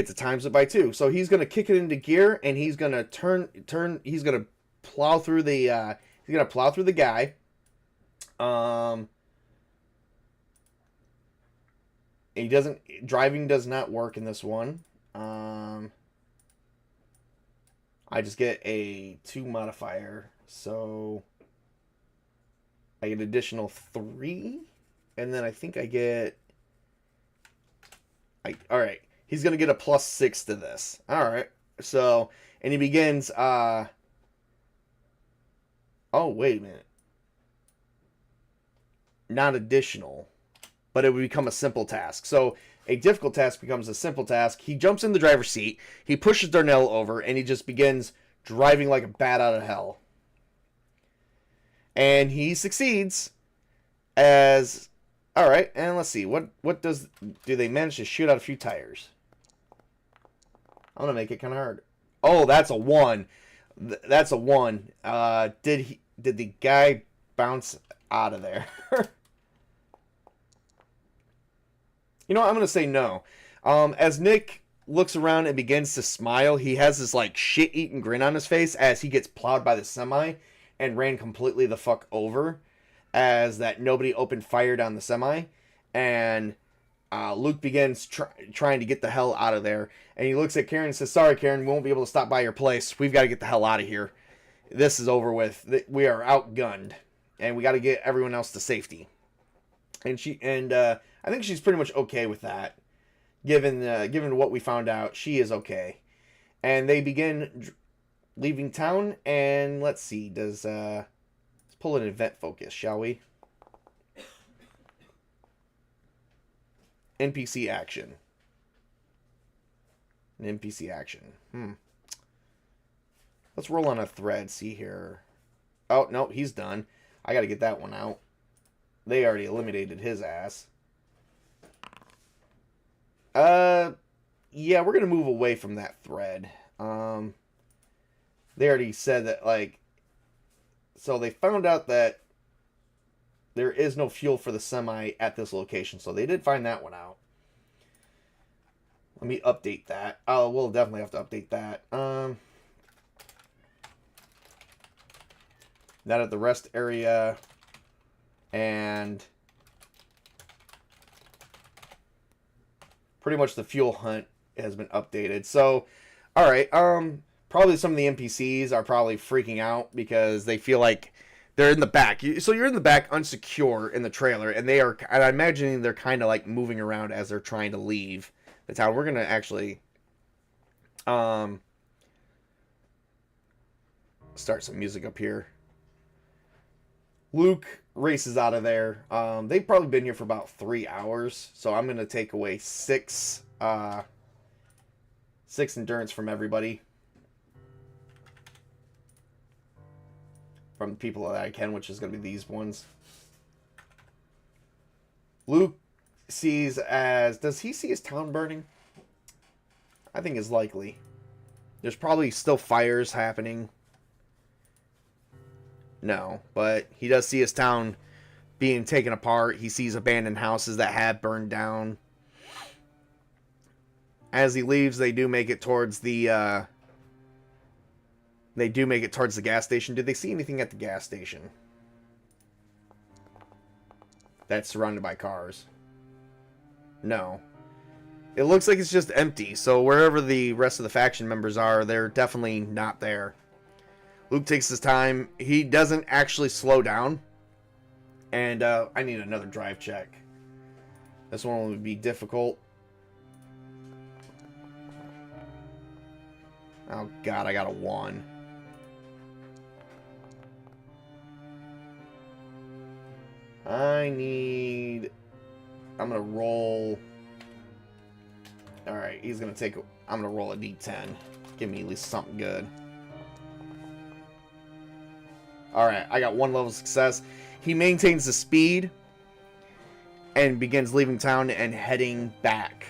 to times it by 2. So he's gonna kick it into gear, and he's gonna turn. He's gonna plow through the. He's gonna plow through the guy. He doesn't. Driving does not work in this one. I just get a 2 modifier, so I get an additional 3, and then I think I get. All right. He's gonna get a +6 to this. All right. So, and he begins. Oh, wait a minute. Not additional, but it would become a simple task. So a difficult task becomes a simple task. He jumps in the driver's seat. He pushes Darnell over, and he just begins driving like a bat out of hell. And he succeeds. As all right, and let's see do they manage to shoot out a few tires? I'm gonna make it kind of hard. Oh, that's a 1. That's a 1. Did the guy bounce out of there? You know what? I'm gonna say no. As Nick looks around and begins to smile, he has this like shit-eating grin on his face as he gets plowed by the semi and ran completely the fuck over. As that nobody opened fire down the semi, and Luke begins trying to get the hell out of there, and he looks at Karen and says, "Sorry, Karen, we won't be able to stop by your place. We've got to get the hell out of here. This is over with. We are outgunned, and we got to get everyone else to safety." And I think she's pretty much okay with that, given what we found out. She is okay, and they begin leaving town. And let's see, let's pull an event focus, shall we? NPC action. An NPC action. Let's roll on a thread. See here. Oh, no, he's done. I got to get that one out. They already eliminated his ass. Yeah, we're going to move away from that thread. They already said that, like, so they found out that there is no fuel for the semi at this location. So they did find that one out. Let me update that. Oh, we'll definitely have to update that. That at the rest area. And pretty much the fuel hunt has been updated. So, all right. Probably some of the NPCs are probably freaking out because they feel like they're in the back. So you're in the back, unsecure in the trailer, and I'm imagining they're kind of like moving around as they're trying to leave the town. We're gonna actually start some music up here. Luke races out of there. They've probably been here for about 3 hours, so I'm gonna take away 6 endurance from everybody. From the people that I can, which is going to be these ones. Luke sees as... Does he see his town burning? I think it's likely. There's probably still fires happening. No, but he does see his town being taken apart. He sees abandoned houses that have burned down. As he leaves, they do make it towards the... gas station. Did they see anything at the gas station? That's surrounded by cars. No. It looks like it's just empty. So wherever the rest of the faction members are, they're definitely not there. Luke takes his time. He doesn't actually slow down. And I need another drive check. This one would be difficult. Oh god, I got a 1. I'm gonna roll. Alright, he's gonna take. I'm gonna roll a d10. Give me at least something good. Alright, I got 1 level of success. He maintains the speed and begins leaving town and heading back.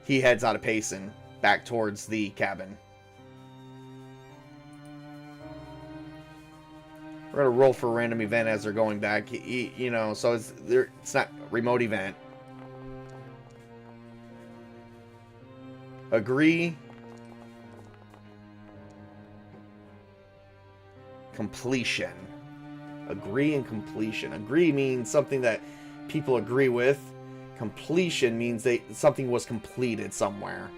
He heads out of Payson back towards the cabin. We're gonna roll for a random event as they're going back. You know, so it's not a remote event. Agree. Completion. Agree and completion. Agree means something that people agree with. Completion means something was completed somewhere.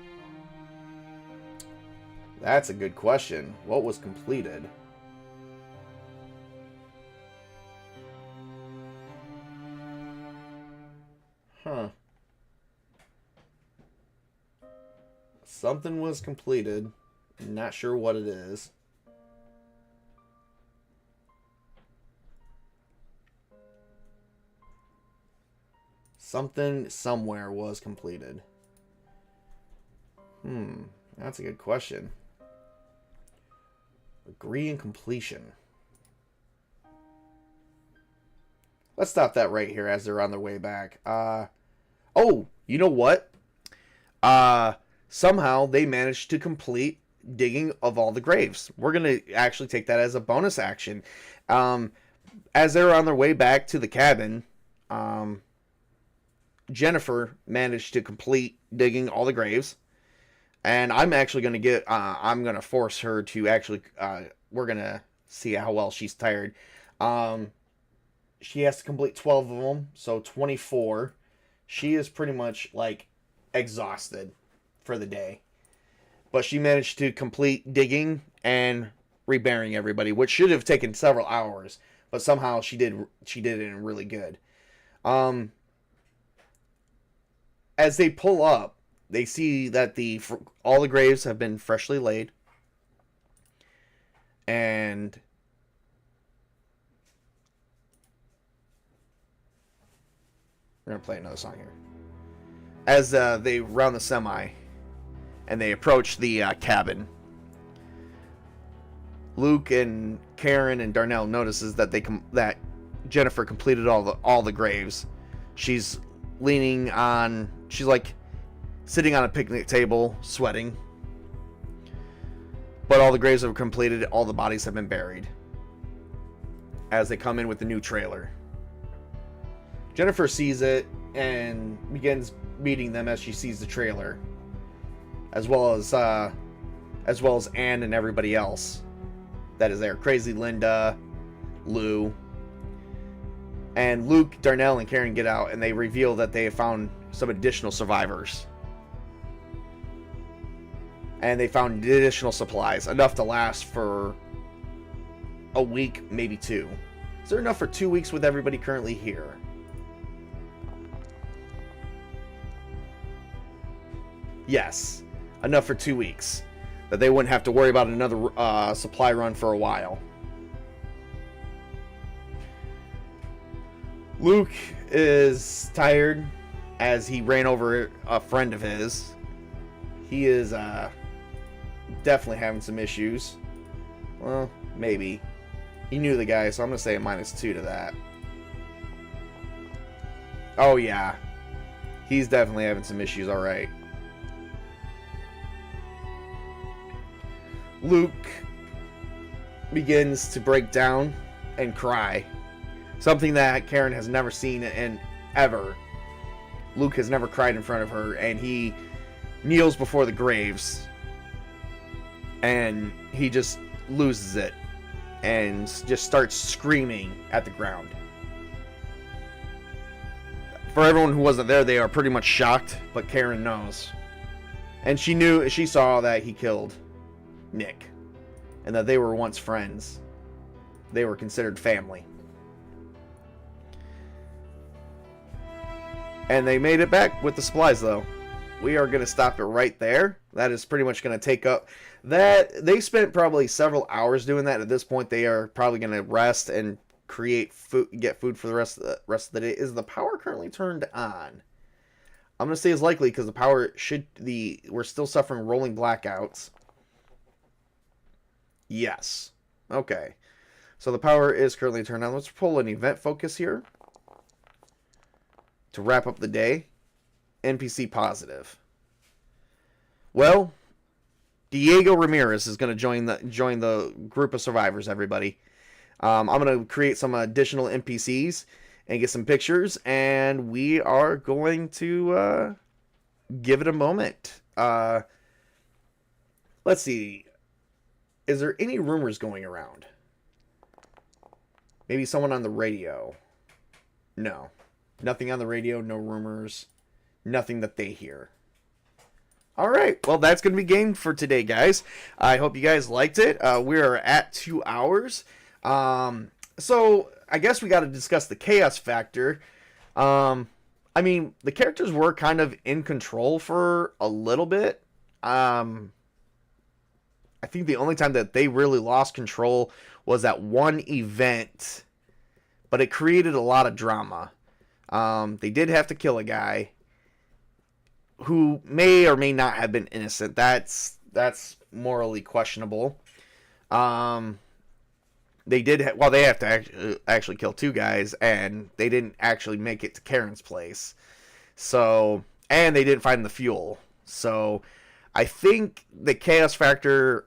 That's a good question. What was completed? Huh. Something was completed. Not sure what it is. Something somewhere was completed. That's a good question. Agree and completion. Let's stop that right here as they're on their way back. Oh, you know what? Somehow they managed to complete digging of all the graves. We're going to actually take that as a bonus action. As they're on their way back to the cabin, Jennifer managed to complete digging all the graves. And I'm actually going to I'm going to force her to actually, we're going to see how well she's tired. She has to complete 12 of them, so 24. She is pretty much, like, exhausted for the day. But she managed to complete digging and reburying everybody, which should have taken several hours. But somehow she did it really good. As they pull up, they see that all the graves have been freshly laid. And we're going to play another song here. As they round the semi and they approach the cabin, Luke and Karen and Darnell notices that that Jennifer completed all the graves. She's like sitting on a picnic table, sweating. But all the graves have completed, all the bodies have been buried. As they come in with the new trailer. Jennifer sees it and begins meeting them as she sees the trailer, as well as Anne and everybody else that is there. Crazy Linda, Lou, and Luke, Darnell, and Karen get out, and they reveal that they have found some additional survivors, and they found additional supplies, enough to last for a week, maybe 2. Is there enough for 2 weeks with everybody currently here? Yes, enough for 2 weeks. That they wouldn't have to worry about another supply run for a while. Luke is tired as he ran over a friend of his. He is definitely having some issues. Well, maybe. He knew the guy, so I'm going to say a -2 to that. Oh, yeah. He's definitely having some issues, alright. Luke begins to break down and cry. Something that Karen has never seen in ever. Luke has never cried in front of her, and he kneels before the graves. And he just loses it. And just starts screaming at the ground. For everyone who wasn't there, they are pretty much shocked, but Karen knows. And she saw that he killed Nick, and that they were once friends. They were considered family. And they made it back with the supplies, though. We are going to stop it right there. that is pretty much going to take up that. They spent probably several hours doing that. At this point, they are probably going to rest and create food, get food for the rest of the day. Is the power currently turned on? I'm going to say is likely because the power we're still suffering rolling blackouts. Yes. Okay. So the power is currently turned on. Let's pull an event focus here to wrap up the day. NPC positive. Well, Diego Ramirez is going to join the group of survivors, everybody. I'm going to create some additional NPCs and get some pictures, and we are going to give it a moment. Let's see. Is there any rumors going around? Maybe someone on the radio. No. Nothing on the radio, no rumors. Nothing that they hear. All right. Well, that's going to be game for today, guys. I hope you guys liked it. We are at 2 hours. So I guess we got to discuss the chaos factor. I mean, the characters were kind of in control for a little bit. I think the only time that they really lost control was that one event, but it created a lot of drama. They did have to kill a guy who may or may not have been innocent. That's morally questionable. They did they have to actually kill 2 guys, and they didn't actually make it to Karen's place. So, and they didn't find the fuel. So, I think the chaos factor,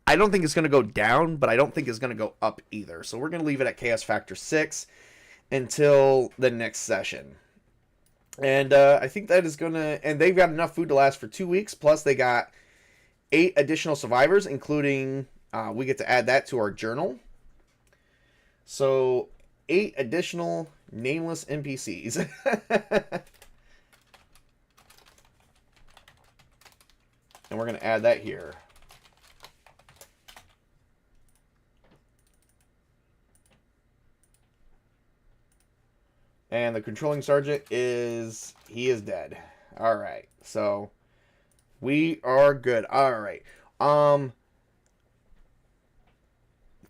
I don't think it's going to go down, but I don't think it's going to go up either. So we're going to leave it at chaos factor 6 until the next session. And I think that is going to... And they've got enough food to last for 2 weeks. Plus, they got 8 additional survivors, including... we get to add that to our journal. So, 8 additional nameless NPCs. And we're going to add that here. And the controlling sergeant he is dead. All right. So we are good. All right.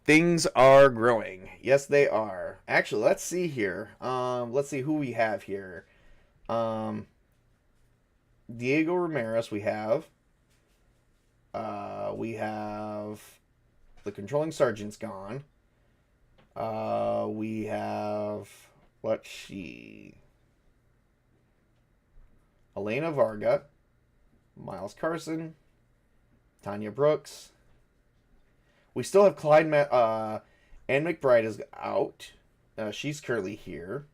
Things are growing. Yes, they are. Actually, let's see here. Let's see who we have here. Diego Ramirez we have. We have the controlling sergeant's gone. We have... Let's see. Elena Varga, Miles Carson, Tanya Brooks. We still have Clyde, Ann McBride is out. She's currently here.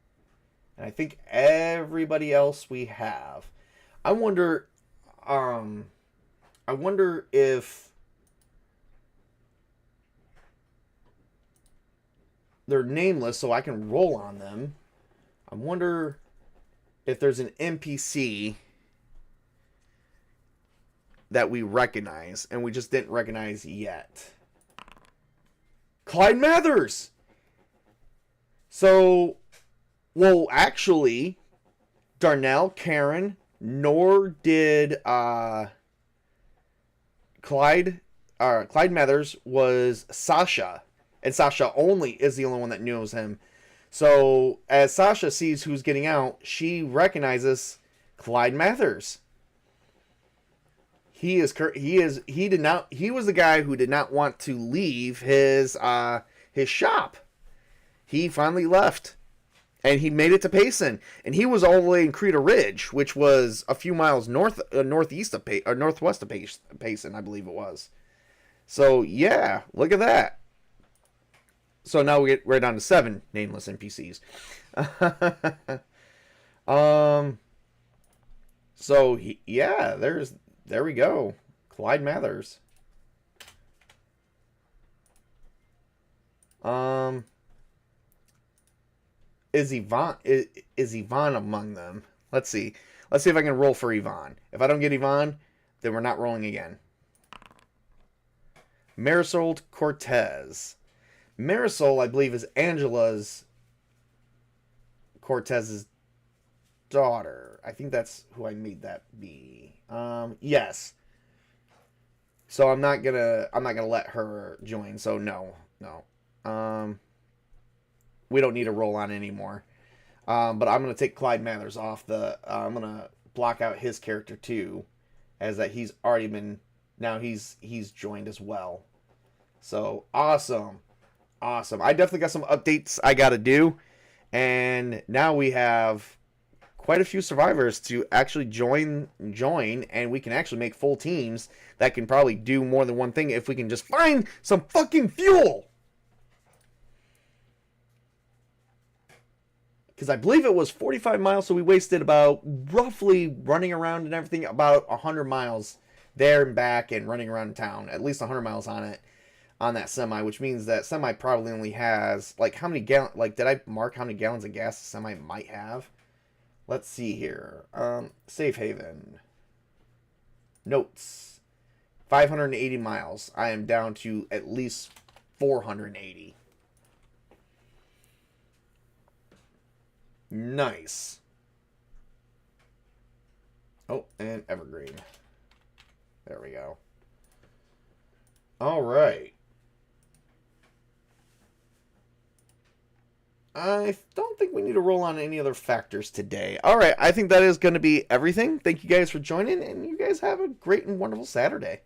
And I think everybody else we have. I wonder if they're nameless so I can roll on them. I wonder if there's an NPC that we recognize and we just didn't recognize yet. Clyde Mathers! So, well, actually, Darnell, Karen, nor did Clyde Mathers was Sasha. And Sasha only is the only one that knows him. So, as Sasha sees who's getting out, she recognizes Clyde Mathers. He was the guy who did not want to leave his shop. He finally left. And he made it to Payson. And he was all the way in Creta Ridge, which was a few miles northwest of Payson, I believe it was. So, yeah, look at that. So now we're down to 7 nameless NPCs. So there we go. Clyde Mathers. Is Yvonne among them? Let's see. Let's see if I can roll for Yvonne. If I don't get Yvonne, then we're not rolling again. Marisol Cortez. Marisol, I believe, is Angela's Cortez's daughter. I think that's who I made that be. Yes. So I'm not gonna let her join. So no. We don't need to roll on anymore. But I'm gonna take Clyde Mathers off the. I'm gonna block out his character too, as that he's already been. Now he's joined as well. So awesome. I definitely got some updates I gotta do, and now we have quite a few survivors to actually join, and we can actually make full teams that can probably do more than one thing if we can just find some fucking fuel. Because I believe it was 45 miles, so we wasted about, roughly, running around and everything, about 100 miles there and back and running around town. At least 100 miles on it, on that semi, which means that semi probably only has, like, how many gallons, like, did I mark how many gallons of gas the semi might have? Let's see here. Safe haven. Notes. 580 miles. I am down to at least 480. Nice. Oh, and evergreen. There we go. All right. I don't think we need to roll on any other factors today. All right, I think that is going to be everything. Thank you guys for joining, and you guys have a great and wonderful Saturday.